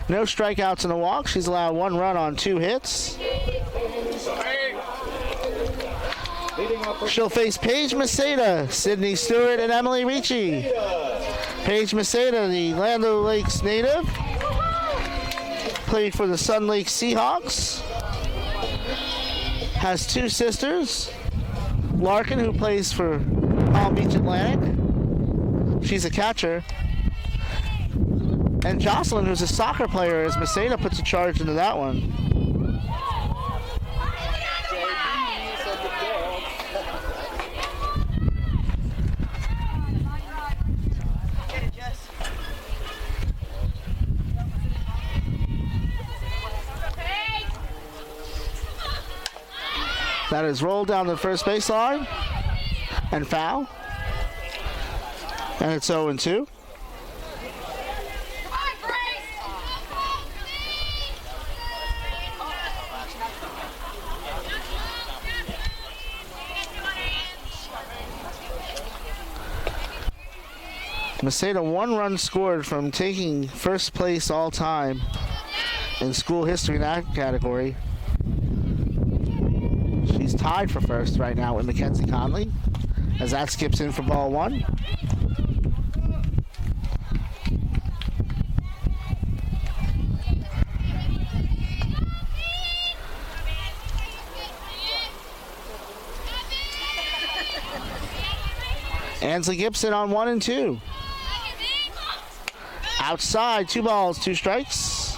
No strikeouts and a walk. She's allowed 1 run on 2 hits. She'll face Paige Maceda, Sydney Stewart, and Emily Ricci. Paige Maceda, the Land O'Lakes native, played for the Sun Lake Seahawks. Has 2 sisters. Larkin, who plays for Palm Beach Atlantic. She's a catcher. And Jocelyn, who's a soccer player, as Maceda puts a charge into that one. That is rolled down the first baseline and foul. And it's 0-2. Maceda 1 run scored from taking first place all time in school history in that category. She's tied for first right now with Mackenzie Conley as that skips in for ball one. Ansley Gibson on 1 and 2. Outside, 2 balls, 2 strikes.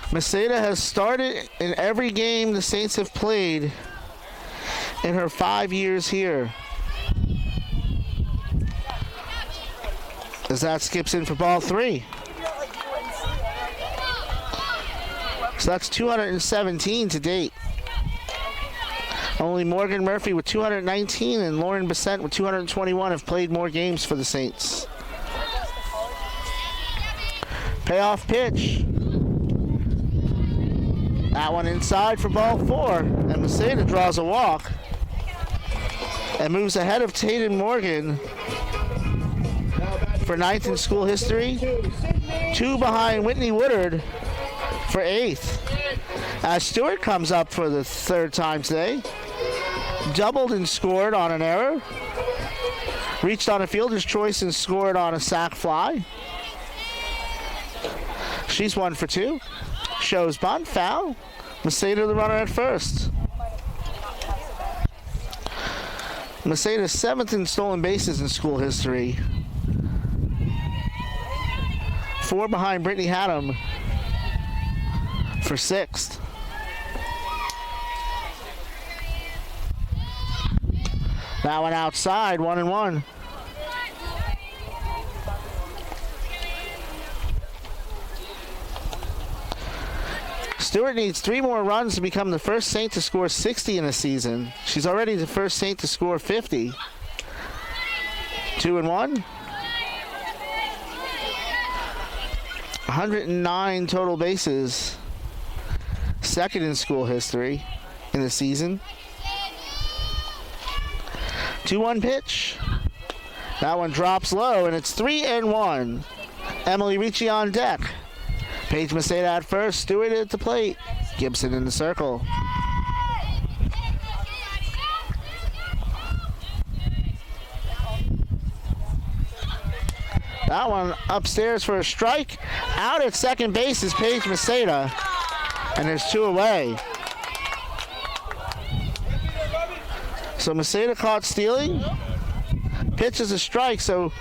Maceda has started in every game the Saints have played in her 5 years here. As that skips in for ball 3. So that's 217 to date. Only Morgan Murphy with 219 and Lauren Bissett with 221 have played more games for the Saints. Payoff pitch. That one inside for ball 4. And Maceda draws a walk and moves ahead of Tatum Morgan for 9th in school history. 2 behind Whitney Woodard for 8th. As Stewart comes up for the 3rd time today. Doubled and scored on an error. Reached on a fielder's choice and scored on a sac fly. She's 1 for 2. Shows bunt, foul. Maceda the runner at first. Maceda 7th in stolen bases in school history. 4 behind Brittany Haddam for 6th. That one outside, 1 and 1. Stewart needs 3 more runs to become the first Saint to score 60 in a season. She's already the first Saint to score 50. 2 and 1. 109 total bases. 2nd in school history in the season. 2-1 pitch. That one drops low, and it's 3 and 1. Emily Ricci on deck. Paige Maceda at first. Stewart at the plate. Gibson in the circle. That one upstairs for a strike. Out at second base is Paige Maceda, and there's 2 away. So Maceda caught stealing. Pitch is a strike. So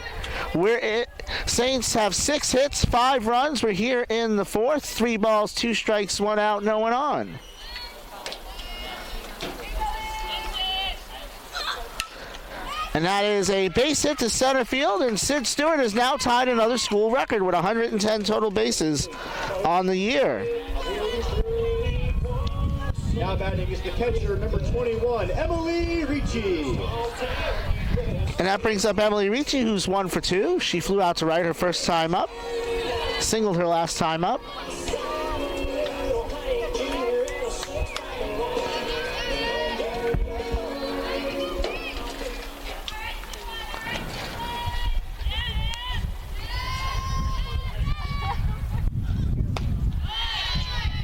Saints have 6 hits, 5 runs. We're here in the 4th. 3 balls, 2 strikes, 1 out, no one on. And that is a base hit to center field. And Sid Stewart has now tied another school record with 110 total bases on the year. Now batting is the catcher, number 21, Emily Ricci. And that brings up Emily Ricci, who's 1 for 2. She flew out to right her first time up. Singled her last time up.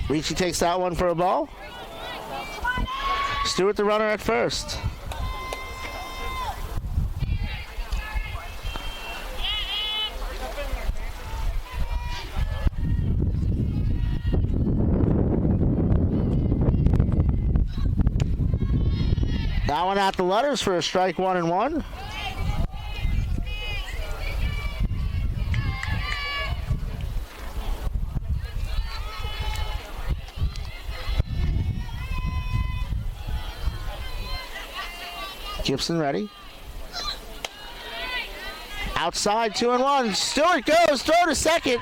Ricci takes that one for a ball. Stewart the runner at first. That one at the letters for a strike, 1 and 1. Gibson ready. Outside, 2 and 1. Stewart goes, throw to second.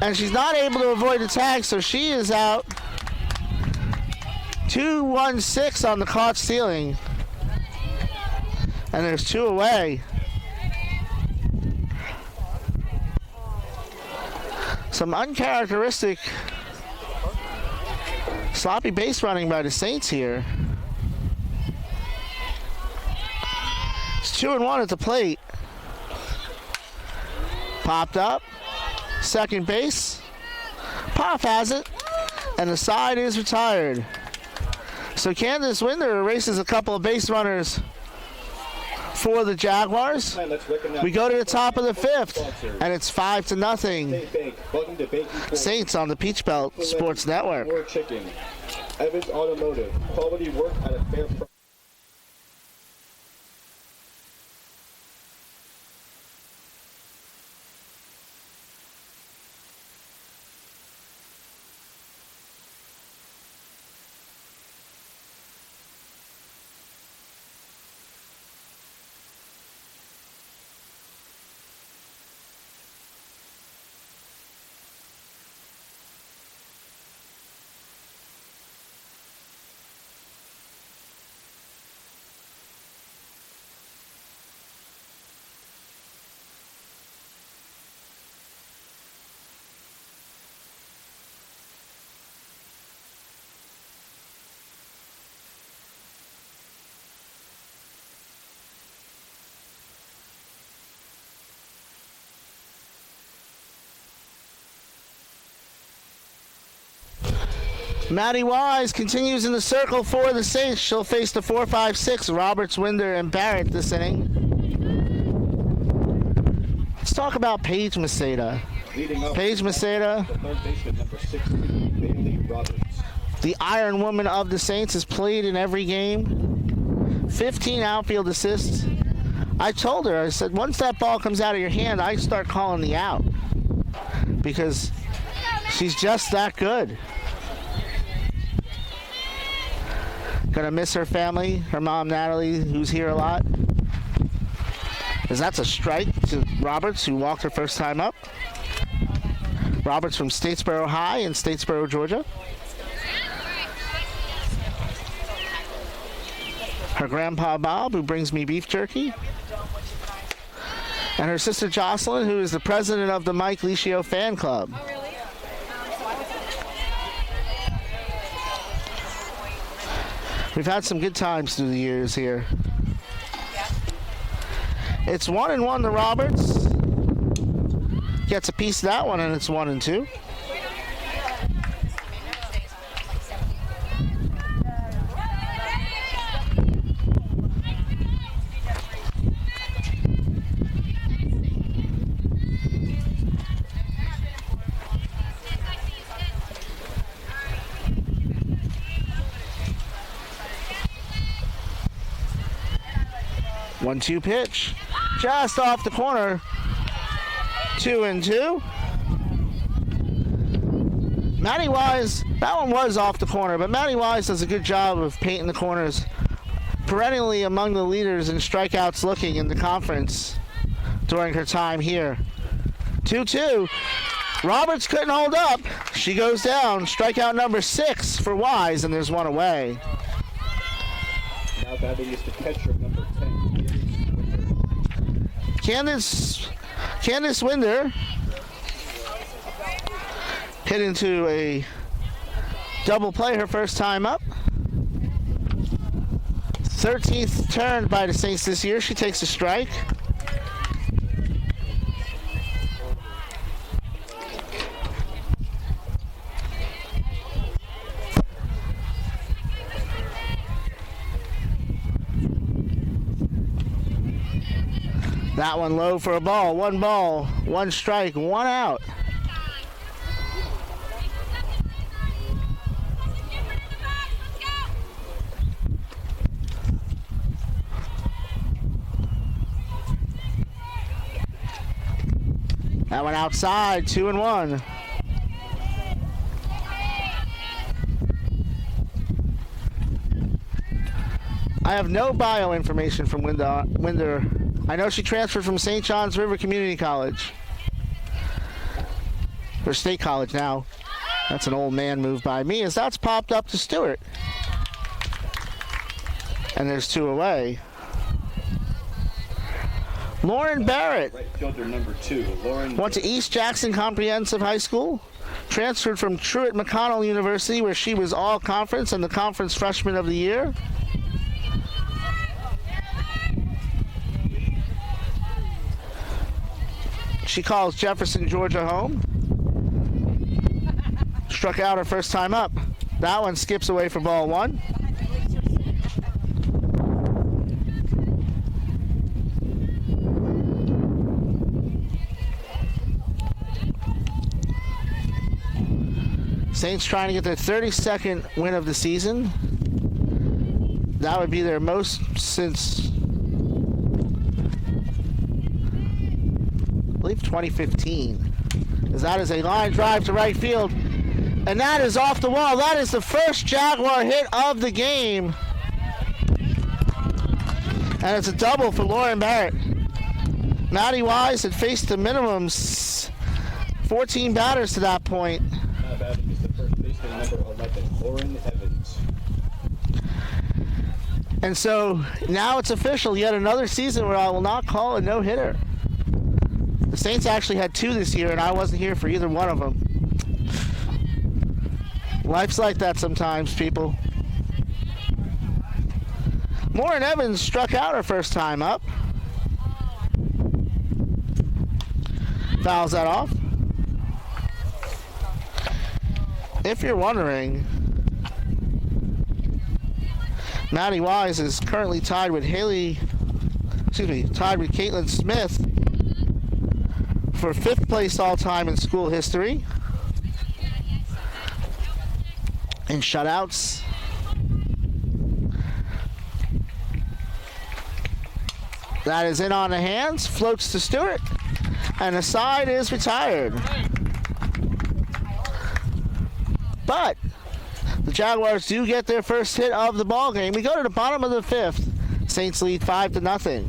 And she's not able to avoid the tag, so she is out. 2-1-6 on the caught stealing. And there's 2 away. Some uncharacteristic sloppy base running by the Saints here. It's 2 and 1 at the plate. Popped up. Second base. Pop has it. And the side is retired. So Candace Winder erases a couple of base runners for the Jaguars. We go to the top of the 5th, and it's 5-0. Saints on the Peach Belt Sports Network. More chicken. Evans Automotive. Quality work at a fair price. Maddie Wise continues in the circle for the Saints. She'll face the 4-5-6 Roberts, Winder, and Barrett this inning. Let's talk about Paige Maceda. Paige Maceda, The third baseman, number 16, Bailey Roberts. the Iron Woman of the Saints, has played in every game. 15 outfield assists. I told her, I said, once that ball comes out of your hand, I start calling the out. Because she's just that good. Gonna miss her family, her mom Natalie, who's here a lot. Because that's a strike to Roberts, who walked her first time up. Roberts from Statesboro High in Statesboro, Georgia. Her grandpa Bob, who brings me beef jerky. And her sister Jocelyn, who is the president of the Mike Licio fan club. We've had some good times through the years here. It's 1-1 to Roberts. Gets a piece of that one, and it's 1-2. One-two pitch, just off the corner. 2-2. Maddie Wise, that one was off the corner, but Maddie Wise does a good job of painting the corners. Perennially among the leaders in strikeouts looking in the conference during her time here. 2-2. Roberts couldn't hold up. She goes down. Strikeout number 6 for Wise, and there's one away. Now batting is the catcher, number 10. Candace Winder hit into a double play her first time up. 13th turn by the Saints this year. She takes a strike. That one low for a ball. 1 ball, 1 strike, 1 out. That one outside, 2-1. I have no bio information from Winder. I know she transferred from St. John's River Community College. Or State College now. That's an old man move by me, as that's popped up to Stewart. And there's 2 away. Lauren Barrett. Right fielder, number 2, Lauren. Went to East Jackson Comprehensive High School. Transferred from Truett McConnell University, where she was all conference and the conference freshman of the year. She calls Jefferson, Georgia home. Struck out her first time up. That one skips away for ball 1. Saints trying to get their 32nd win of the season. That would be their most since, I believe, 2015. As that is a line drive to right field. And that is off the wall. That is the first Jaguar hit of the game. And it's a double for Lauren Barrett. Matty Wise had faced the minimums 14 batters to that point. Now batting is the first baseman, number 11, Lauren Evans. And so now it's official. Yet another season where I will not call a no-hitter. The Saints actually had 2 this year, and I wasn't here for either one of them. Life's like that sometimes, people. Lauren Evans struck out her first time up. Fouls that off. If you're wondering, Matty Wise is currently tied with Caitlin Smith for 5th place all-time in school history in shutouts. That is in on the hands, floats to Stewart, and the side is retired. But the Jaguars do get their first hit of the ball game. We go to the bottom of the 5th. Saints lead 5-0.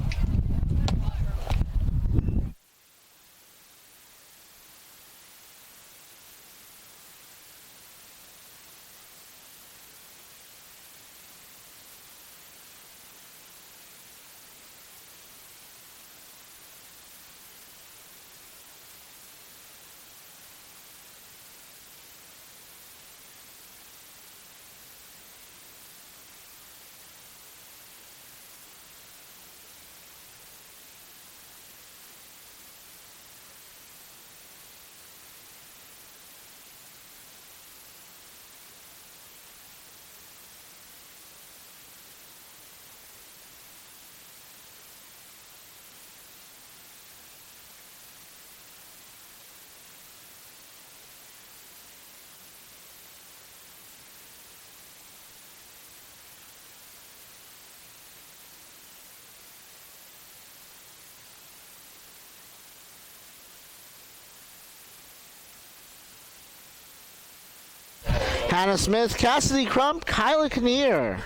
Hannah Smith, Cassidy Crump, Kyla Kinnear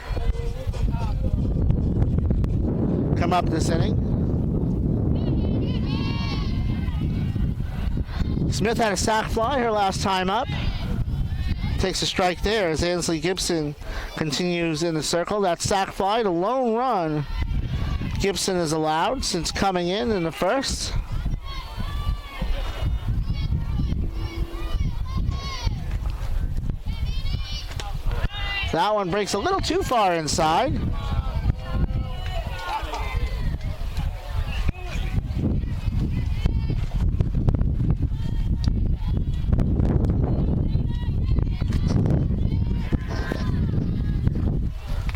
come up this inning. Smith had a sac fly her last time up. Takes a strike there as Ansley Gibson continues in the circle. That sac fly, the lone run Gibson is allowed since coming in the first. That one breaks a little too far inside.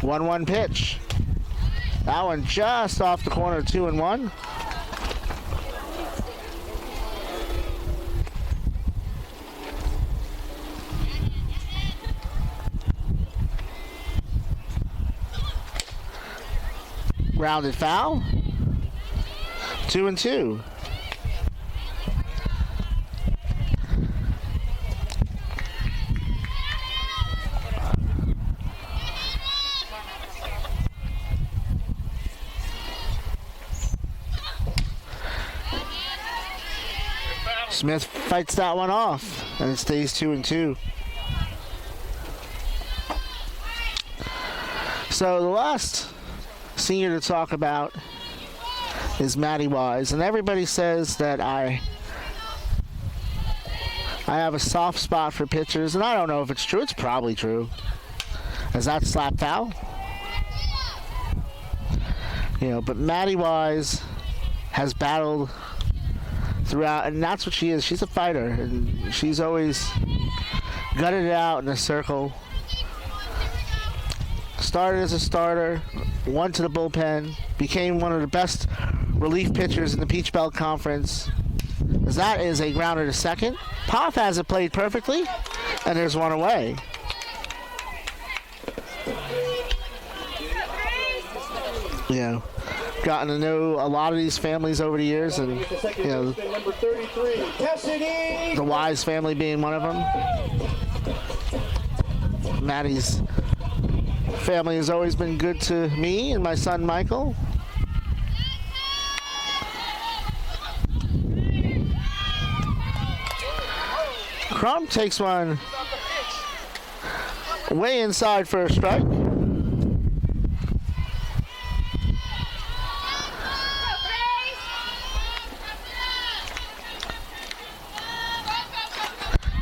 One pitch. That one just off the corner, 2-1. Rounded foul. 2-2. Smith fights that one off, and it stays 2-2. So the last senior to talk about is Matty Wise, and everybody says that I have a soft spot for pitchers, and I don't know if it's true. It's probably true. Is that slap foul? But Matty Wise has battled throughout, and that's what she is. She's a fighter, and she's always gutted it out in a circle. Started as a starter, went to the bullpen, became one of the best relief pitchers in the Peach Belt Conference, as that is a grounder to second. Poff has it played perfectly, and there's one away. You know, gotten to know a lot of these families over the years, and you know, Number 33, Cassidy. the Wise family being one of them. Maddie's family has always been good to me and my son Michael. Crump takes one way inside for a strike.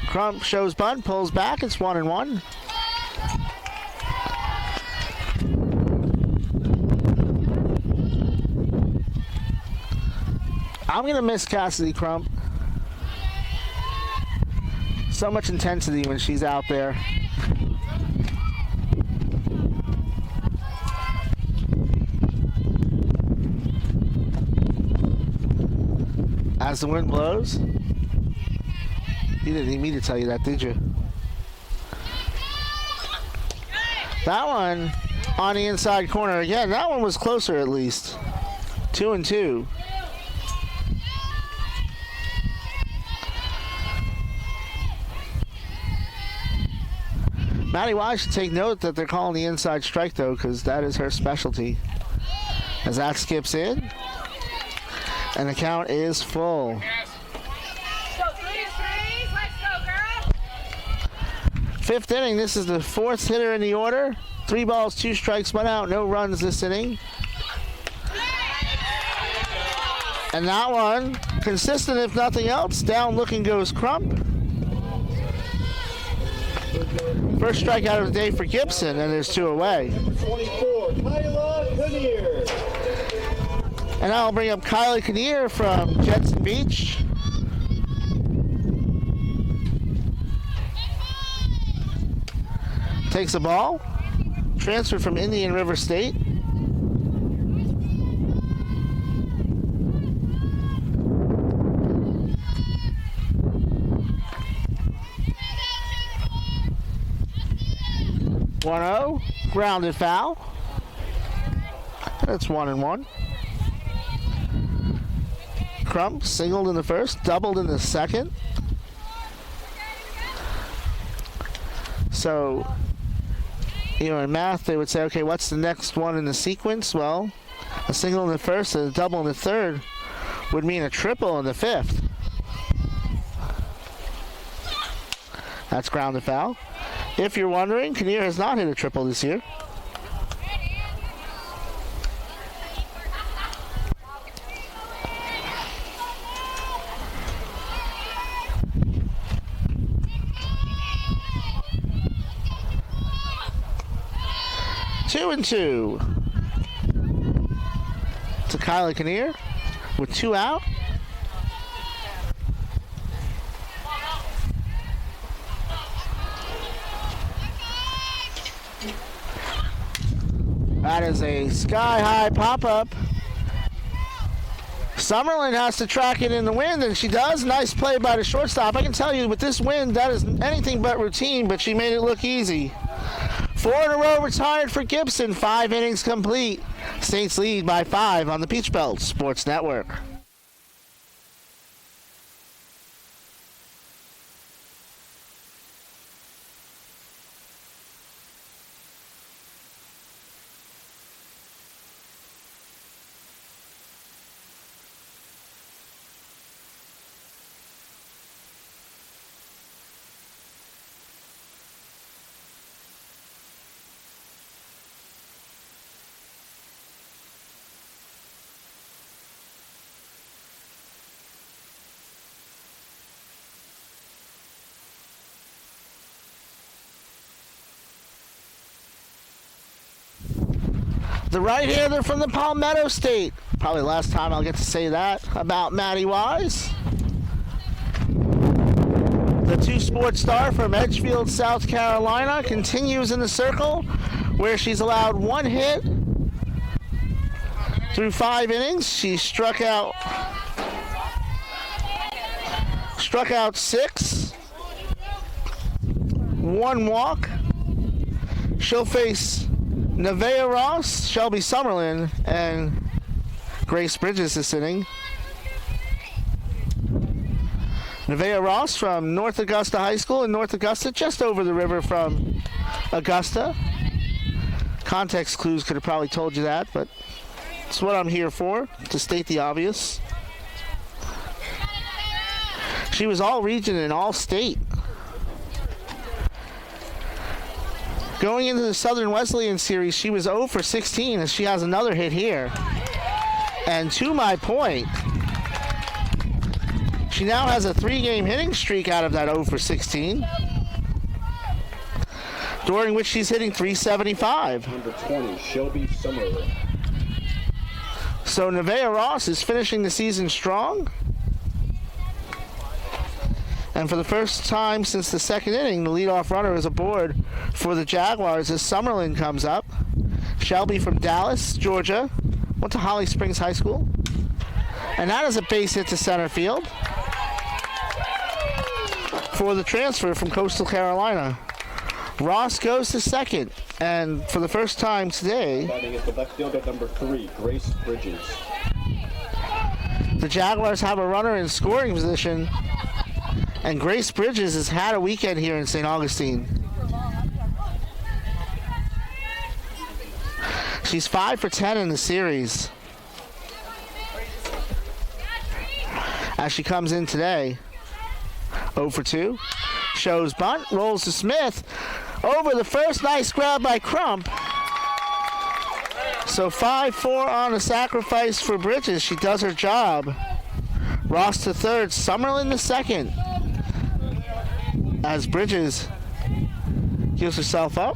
Crump shows bunt, pulls back, it's 1-1. I'm going to miss Cassidy Crump. So much intensity when she's out there. As the wind blows. You didn't need me to tell you that, did you? That one on the inside corner again. That one was closer at least. 2-2. Maddie Wise should take note that they're calling the inside strike, though, because that is her specialty. As that skips in, and the count is full. Fifth inning, this is the fourth hitter in the order. 3 balls, 2 strikes, 1 out, no runs this inning. And that one, consistent if nothing else, down looking goes Crump. First strikeout of the day for Gibson, and there's 2 away. 24, Kyla Kinnear. And I'll bring up Kylie Kinnear from Jetson Beach. Takes a ball, transferred from Indian River State. One-0, grounded foul. That's 1-1. Crump singled in the first, doubled in the second. So, you know, in math, they would say, okay, what's the next one in the sequence? Well, a single in the first and a double in the third would mean a triple in the fifth. That's grounded foul. If you're wondering, Kinnear has not hit a triple this year. Two and 2 to Kylie Kinnear with 2 out. That is a sky-high pop-up. Summerlin has to track it in the wind, and she does. Nice play by the shortstop. I can tell you, with this wind, that is anything but routine, but she made it look easy. 4 in a row retired for Gibson. 5 innings complete. Saints lead by 5 on the Peach Belt Sports Network. The right-hander from the Palmetto State. Probably last time I'll get to say that about Maddie Wise. The 2-sport star from Edgefield, South Carolina, continues in the circle where she's allowed 1 hit through 5 innings. She struck out struck out 6. 1 walk. She'll face Nevaeh Ross, Shelby Summerlin, and Grace Bridges this inning. Nevaeh Ross from North Augusta High School in North Augusta, just over the river from Augusta. Context clues could have probably told you that, but it's what I'm here for, to state the obvious. She was all region and all state. Going into the Southern Wesleyan series, she was 0 for 16 as she has another hit here. And to my point, she now has a 3-game hitting streak out of that 0 for 16, during which she's hitting .375. Number 20, Shelby Summerlin. So Nevaeh Ross is finishing the season strong. And for the first time since the second inning, the leadoff runner is aboard for the Jaguars as Summerlin comes up. Shelby from Dallas, Georgia, went to Holly Springs High School. And that is a base hit to center field for the transfer from Coastal Carolina. Ross goes to second, and for the first time today, Batting is the left fielder, number 3, Grace Bridges. the Jaguars have a runner in scoring position, and Grace Bridges has had a weekend here in St. Augustine. She's 5 for 10 in the series as she comes in today. 0 for 2. Shows bunt, rolls to Smith. Over the first, nice grab by Crump. So 5-4 on a sacrifice for Bridges. She does her job. Ross to third, Summerlin to second. As Bridges gives herself up.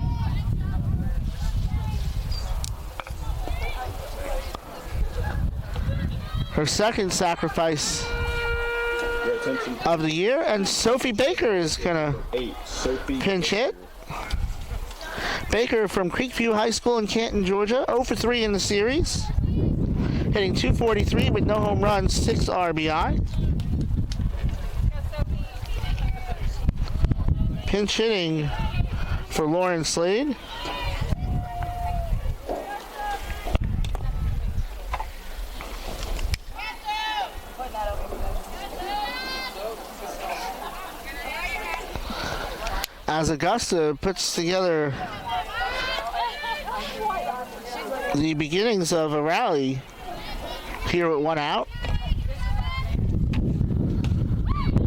Her second sacrifice of the year, and Sophie Baker is gonna 8, Sophie pinch hit. Baker from Creekview High School in Canton, Georgia, 0 for 3 in the series, hitting .243 with no home runs, 6 RBI. Pinch hitting for Lauren Slade. As Augusta puts together the beginnings of a rally here with 1 out.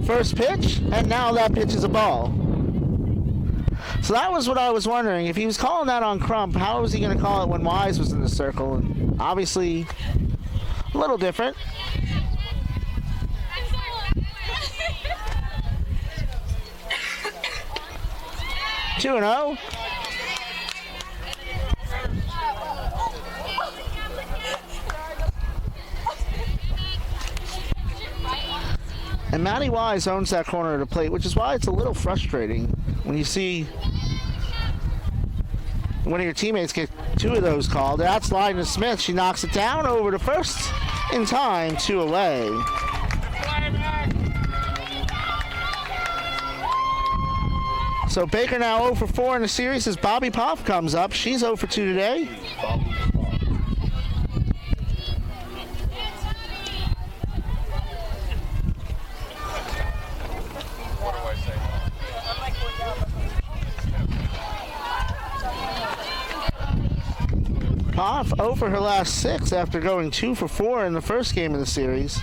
First pitch, and now that pitch is a ball. So that was what I was wondering. If he was calling that on Crump, how was he going to call it when Wise was in the circle? And obviously, a little different. 2-0. And Maddie Wise owns that corner of the plate, which is why it's a little frustrating when you see one of your teammates get 2 of those called. That's sliding to Smith. She knocks it down over to first in time, 2 away. So Baker now 0 for 4 in the series as Bobby Poff comes up. She's 0 for 2 today. Poff 0 for her last 6 after going 2 for 4 in the first game of the series.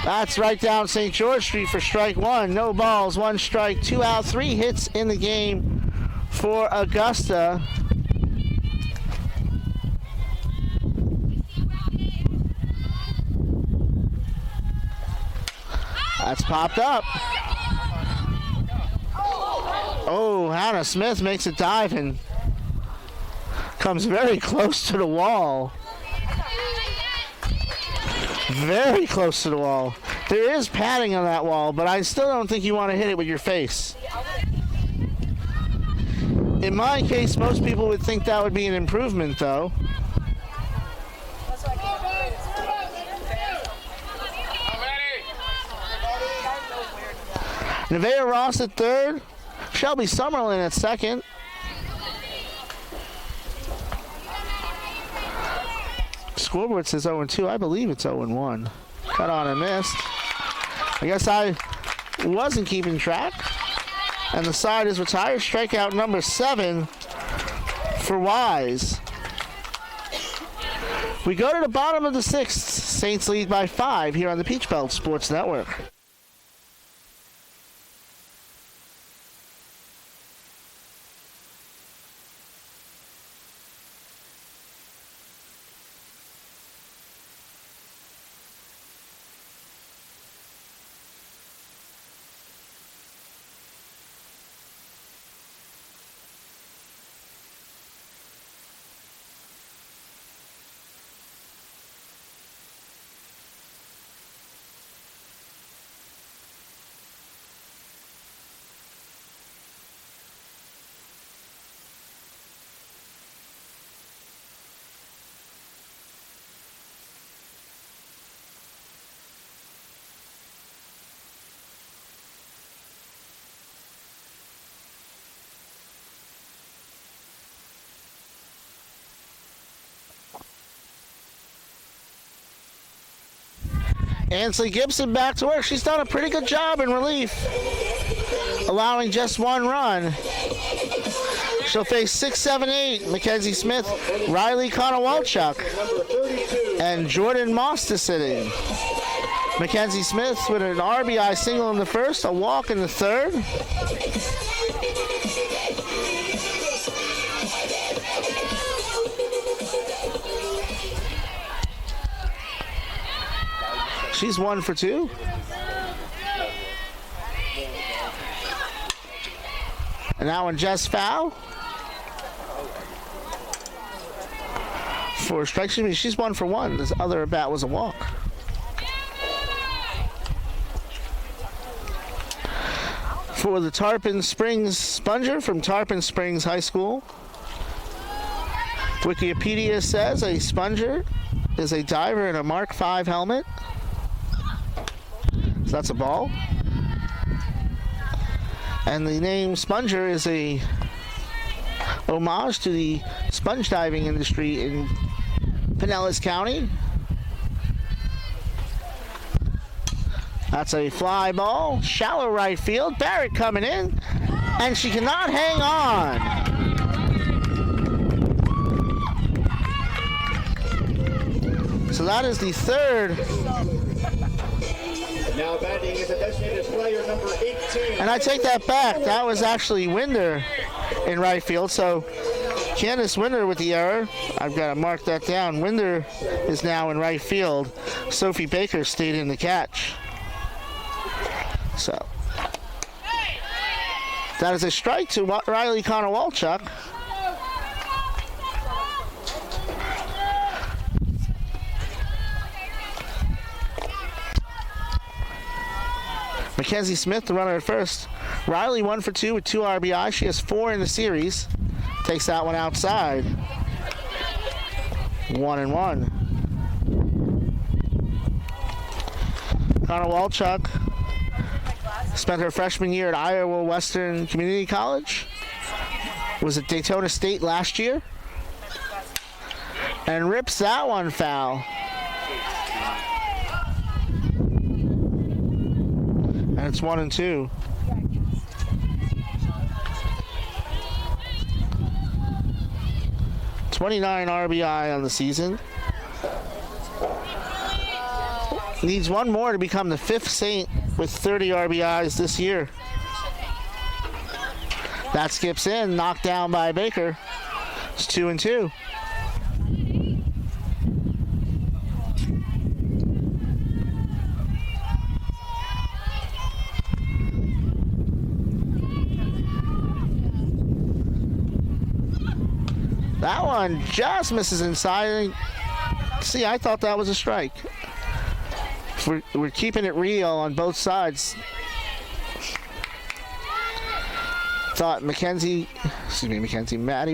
That's right down St. George Street for strike 1. No balls, 1 strike, 2 out, 3 hits in the game for Augusta. That's popped up. Oh, Hannah Smith makes a dive and comes very close to the wall. Very close to the wall. There is padding on that wall, but I still don't think you want to hit it with your face. In my case, most people would think that would be an improvement, though. Nevaeh Ross at third. Shelby Summerlin at second. Scoreboard says 0-2. I believe it's 0-1. Cut on and missed. I guess I wasn't keeping track. And the side is retired. Strikeout number 7 for Wise. We go to the bottom of the 6th. Saints lead by 5 here on the Peach Belt Sports Network. Ansley Gibson back to work. She's done a pretty good job in relief, allowing just 1 run. She'll face 6, 7, 8. Mackenzie Smith, Riley Konowalchuk, and Jordan Moss to sit in. Mackenzie Smith with an RBI single in the first, a walk in the third. She's 1 for 2. And that one just foul. For strike, excuse me, she's 1 for 1. This other at bat was a walk. For the Tarpon Springs Sponger from Tarpon Springs High School. Wikipedia says a sponger is a diver in a Mark V helmet. So that's a ball. And the name Sponger is a homage to the sponge diving industry in Pinellas County. That's a fly ball, shallow right field. Barrett coming in, and she cannot hang on. So that is the third. Now batting is a designated player number 18. And I take that back. That was actually Winder in right field. So Candace Winder with the error. I've got to mark that down. Winder is now in right field. Sophie Baker stayed in the catch. So that is a strike to Riley Konowalchuk. Mackenzie Smith, the runner at first. Riley 1 for 2 with 2 RBI. She has 4 in the series. Takes that one outside. 1-1. Konowalchuk spent her freshman year at Iowa Western Community College. Was at Daytona State last year. And rips that one foul. And it's 1-2. $29 RBI on the season. Needs one more to become the 5th Saint with 30 RBIs this year. That skips in, knocked down by Baker. It's 2-2. That one just misses inside. See, I thought that was a strike. We're keeping it real on both sides. Thought Maddie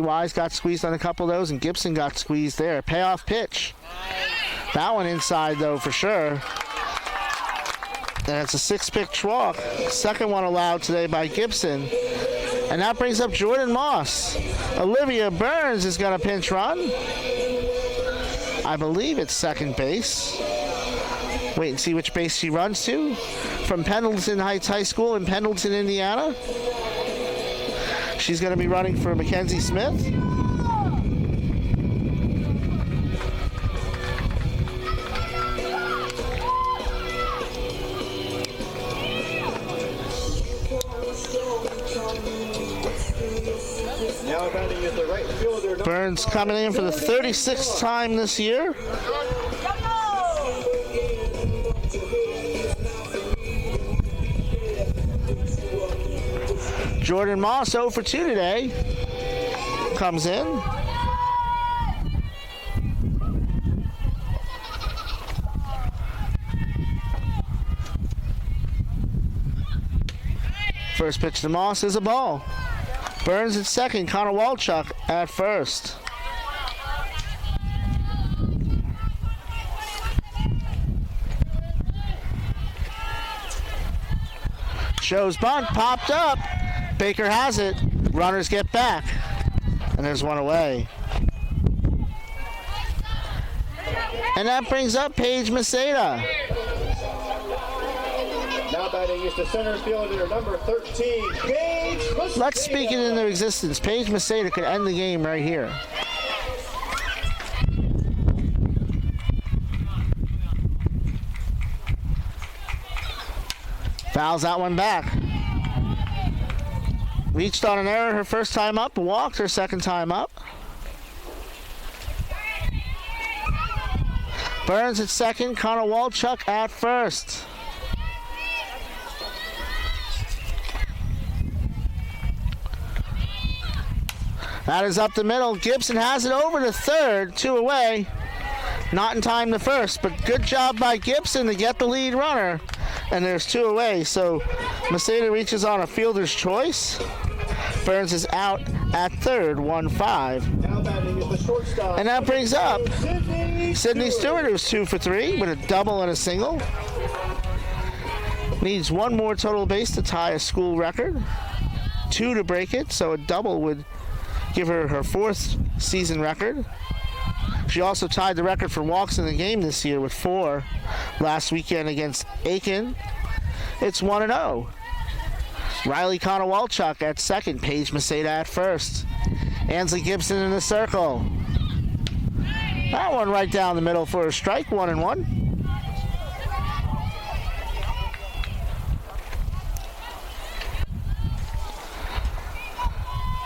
Wise got squeezed on a couple of those, and Gibson got squeezed there. Payoff pitch. That one inside, though, for sure. And it's a 6-pitch walk. Second one allowed today by Gibson. And that brings up Jordan Moss. Olivia Burns is going to pinch run. I believe it's second base. Wait and see which base she runs to. From Pendleton Heights High School in Pendleton, Indiana. She's going to be running for Mackenzie Smith. Now batting is the right fielder. Burns coming in for the 36th time this year. Jordan Moss 0 for 2 today. Comes in. First pitch to Moss is a ball. Burns at second. Connor Walchuk at first. Shows bunt. Popped up. Baker has it. Runners get back. And there's one away. And that brings up Paige Maceda. Now batting is the center fielder, number 13, Paige Maceda. Let's speak it into existence. Paige Maceda could end the game right here. Fouls that one back. Reached on an error her first time up, walked her second time up. Burns at second, Connor Walchuk at first. That is up the middle. Gibson has it over to third, 2 away. Not in time to first, but good job by Gibson to get the lead runner. And there's 2 away, so Maceda reaches on a fielder's choice. Burns is out at third, 1-5. Now batting is the shortstop. And that brings up Sydney Stewart, who's 2 for 3 with a double and a single. Needs one more total base to tie a school record. 2 to break it, so a double would give her her 4th season record. She also tied the record for walks in the game this year with 4 last weekend against Aiken. It's 1-0. Riley Connor-Walchuk at second. Paige Maceda at first. Ansley Gibson in the circle. That one right down the middle for a strike. 1-1.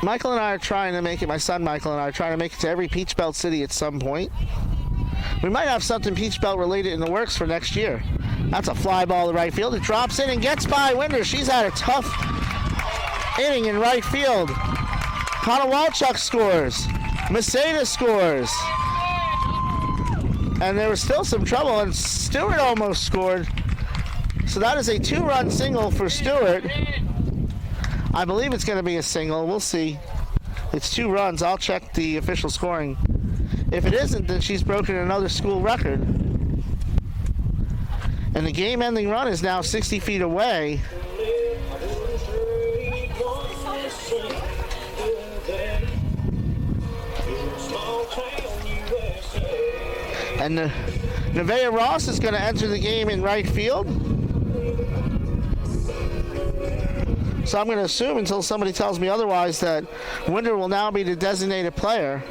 Michael and I are trying to make it, my son Michael and I are trying to make it to every Peach Belt city at some point. We might have something Peach Belt related in the works for next year. That's a fly ball to right field. It drops in and gets by Winder. She's had a tough inning in right field. Connor Walchuk scores. Maceda scores. And there was still some trouble, and Stewart almost scored. So that is a 2-run single for Stewart. I believe it's going to be a single. We'll see. It's 2 runs. I'll check the official scoring. If it isn't, then she's broken another school record. And the game-ending run is now 60 feet away. And Nevaeh Ross is going to enter the game in right field. So I'm going to assume, until somebody tells me otherwise, that Winder will now be the designated player.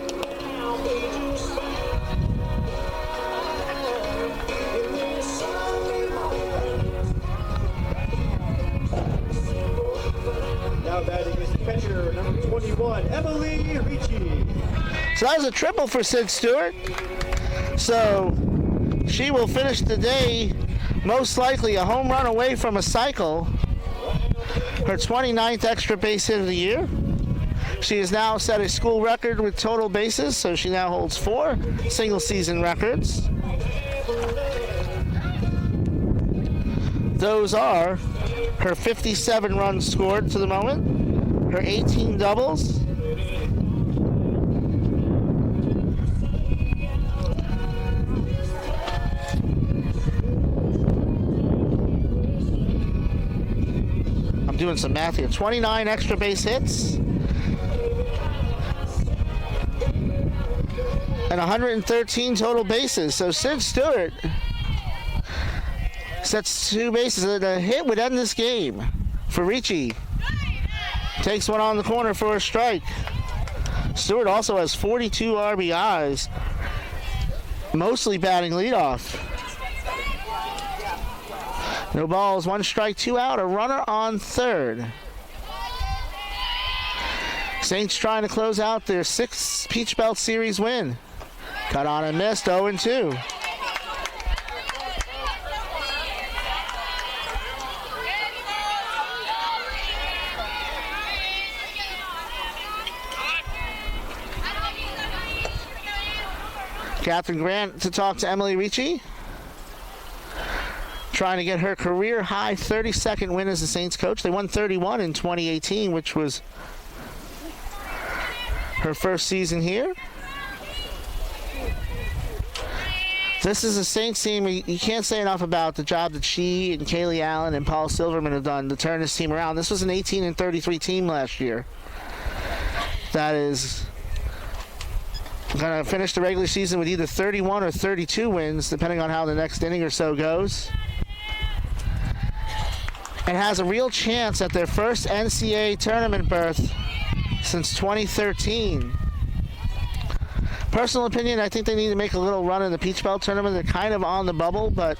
Now batting is catcher number 21, Emily Ricci. So that was a triple for Sid Stewart. So she will finish the day most likely a home run away from a cycle. Her 29th extra base hit of the year. She has now set a school record with total bases, so she now holds 4 single season records. Those are her 57 runs scored to the moment, her 18 doubles, doing some math here. 29 extra base hits. And 113 total bases. So Sid Stewart sets 2 bases. A hit would end this game for Ricci. Takes one on the corner for a strike. Stewart also has 42 RBIs, mostly batting leadoff. No balls, 1 strike, 2 out, a runner on third. Saints trying to close out their 6th Peach Belt Series win. Cut on and missed, 0-2. Catherine Grant to talk to Emily Ricci. Trying to get her career high 32nd win as the Saints coach. They won 31 in 2018, which was her first season here. This is a Saints team. You can't say enough about the job that she and Kaylee Allen and Paul Silverman have done to turn this team around. This was an 18-33 team last year. That is going to finish the regular season with either 31 or 32 wins, depending on how the next inning or so goes. And has a real chance at their first NCAA tournament berth since 2013. Personal opinion, I think they need to make a little run in the Peach Belt tournament. They're kind of on the bubble, but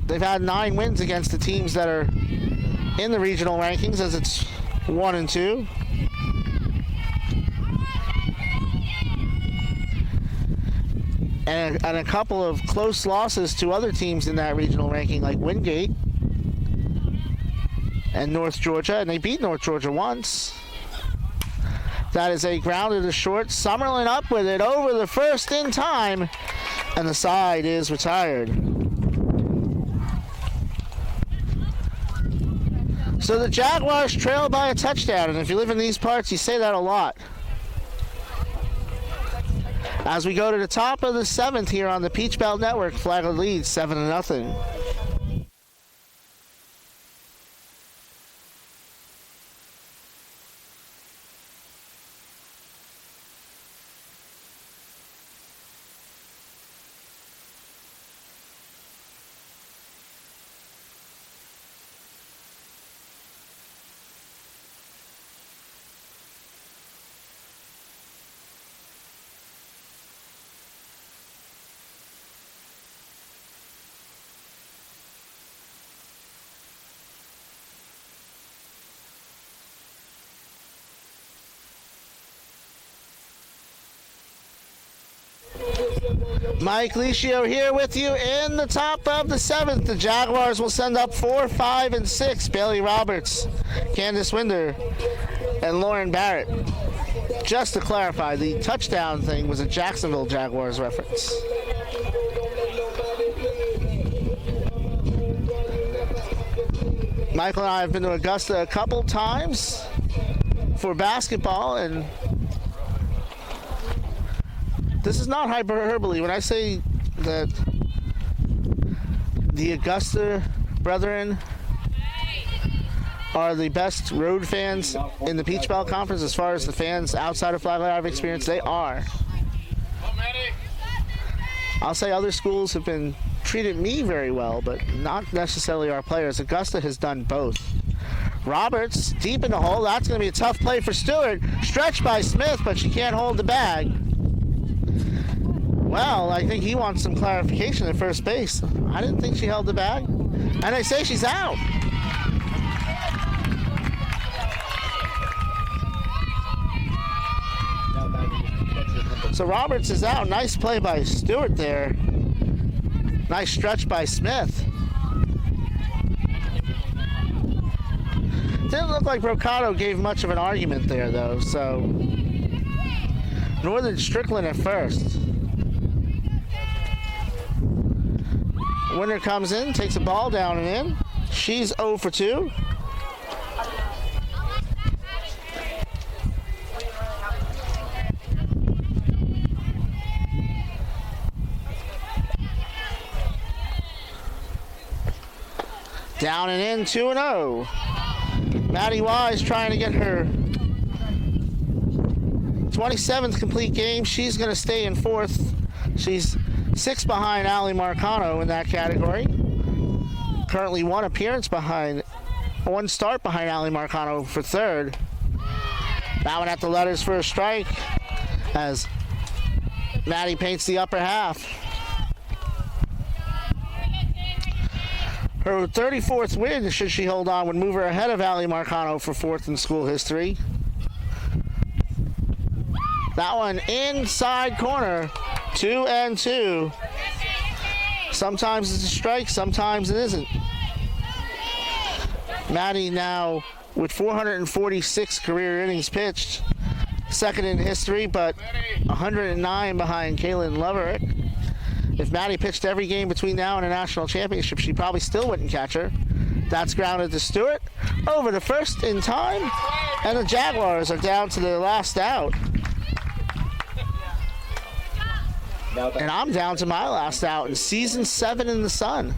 they've had 9 wins against the teams that are in the regional rankings, as it's 1 and 2. And a couple of close losses to other teams in that regional ranking, like Wingate and North Georgia, and they beat North Georgia once. That is a grounded to short. Summerlin up with it over the first in time, and the side is retired. So the Jaguars trail by a touchdown, and if you live in these parts, you say that a lot. As we go to the top of the 7th here on the Peach Belt Network, Flagler leads 7-0. Mike Licio here with you in the top of the 7th. The Jaguars will send up 4, 5, and 6. Bailey Roberts, Candace Winder, and Lauren Barrett. Just to clarify, the touchdown thing was a Jacksonville Jaguars reference. Michael and I have been to Augusta a couple times for basketball, and this is not hyperbole when I say that the Augusta brethren are the best road fans in the Peach Belt Conference. As far as the fans outside of Flagler I've experienced, they are. I'll say other schools have been treated me very well, but not necessarily our players. Augusta has done both. Roberts deep in the hole. That's going to be a tough play for Stewart. Stretched by Smith, but she can't hold the bag. Well, I think he wants some clarification at first base. I didn't think she held the bag. And they say she's out. So Roberts is out. Nice play by Stewart there. Nice stretch by Smith. Didn't look like Brocato gave much of an argument there, though, so. Nor did Strickland at first. Winner comes in, takes a ball down and in. She's 0 for 2. Down and in, 2-0. Maddie Wise trying to get her 27th complete game. She's going to stay in 4th. She's 6 behind Allie Marcano in that category. Currently one start behind Allie Marcano for 3rd. That one at the letters for a strike as Maddie paints the upper half. Her 34th win, should she hold on, would move her ahead of Allie Marcano for 4th in school history. That one inside corner, 2-2. Sometimes it's a strike, sometimes it isn't. Maddie now with 446 career innings pitched, 2nd in history, but 109 behind Kaylin Loverick. If Maddie pitched every game between now and a national championship, she probably still wouldn't catch her. That's grounded to Stewart. Over to first in time, and the Jaguars are down to their last out. And I'm down to my last out in season 7 in the sun.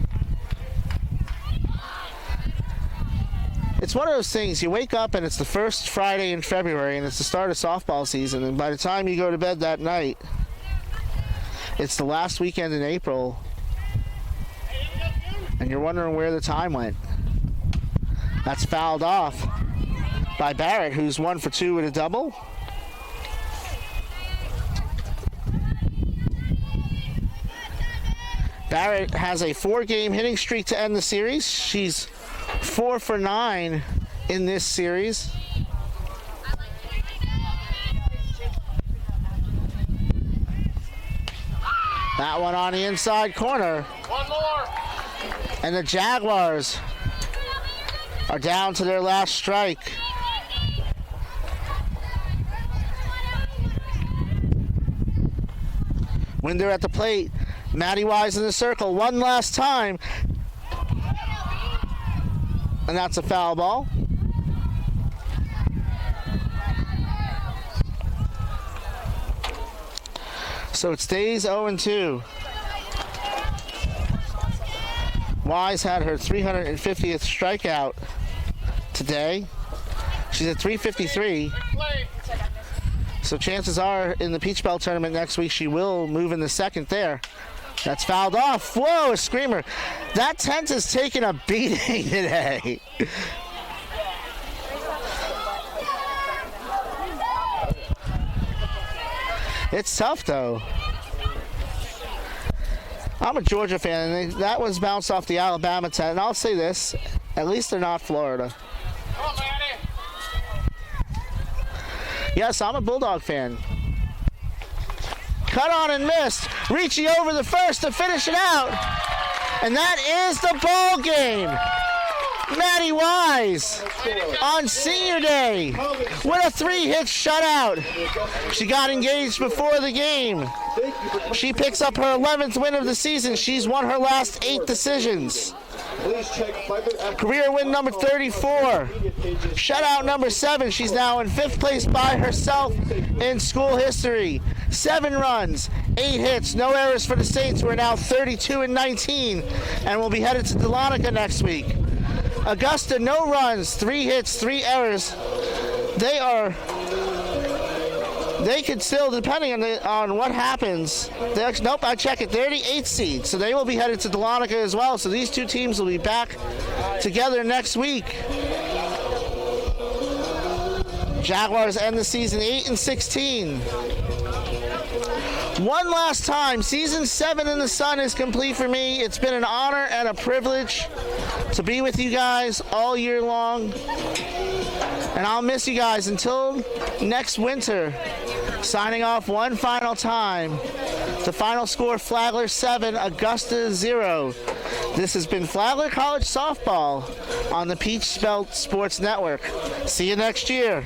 It's one of those things, you wake up and it's the first Friday in February and it's the start of softball season, and by the time you go to bed that night, it's the last weekend in April, and you're wondering where the time went. That's fouled off by Barrett, who's 1 for 2 with a double. Barrett has a 4-game hitting streak to end the series. She's 4 for 9 in this series. That one on the inside corner. One more. And the Jaguars are down to their last strike. Winder at the plate. Maddie Wise in the circle one last time. And that's a foul ball. So it stays 0-2. Wise had her 350th strikeout today. She's at 353. So chances are in the Peach Belt tournament next week she will move in the 2nd there. That's fouled off. Whoa, a screamer. That tent is taking a beating today. It's tough, though. I'm a Georgia fan, and that was bounced off the Alabama tent. And I'll say this, at least they're not Florida. Come on, Maddie. Yes, I'm a Bulldog fan. Cut on and missed. Ricci over the first to finish it out. And that is the ball game. Maddie Wise on senior day with a 3-hit shutout. She got engaged before the game. She picks up her 11th win of the season. She's won her last 8 decisions. Career win number 34. Shutout number 7. She's now in 5th place by herself in school history. 7 runs, 8 hits, no errors for the Saints, who are now 32-19 and will be headed to Dahlonega next week. Augusta, no runs, 3 hits, 3 errors. They could still, depending on what happens, nope, I check it, they're the 8th seed, so they will be headed to Dahlonega as well. So these 2 teams will be back together next week. Jaguars end the season 8-16. One last time, season 7 in the sun is complete for me. It's been an honor and a privilege to be with you guys all year long. And I'll miss you guys until next winter. Signing off one final time. The final score, Flagler 7, Augusta 0. This has been Flagler College Softball on the Peach Belt Sports Network. See you next year.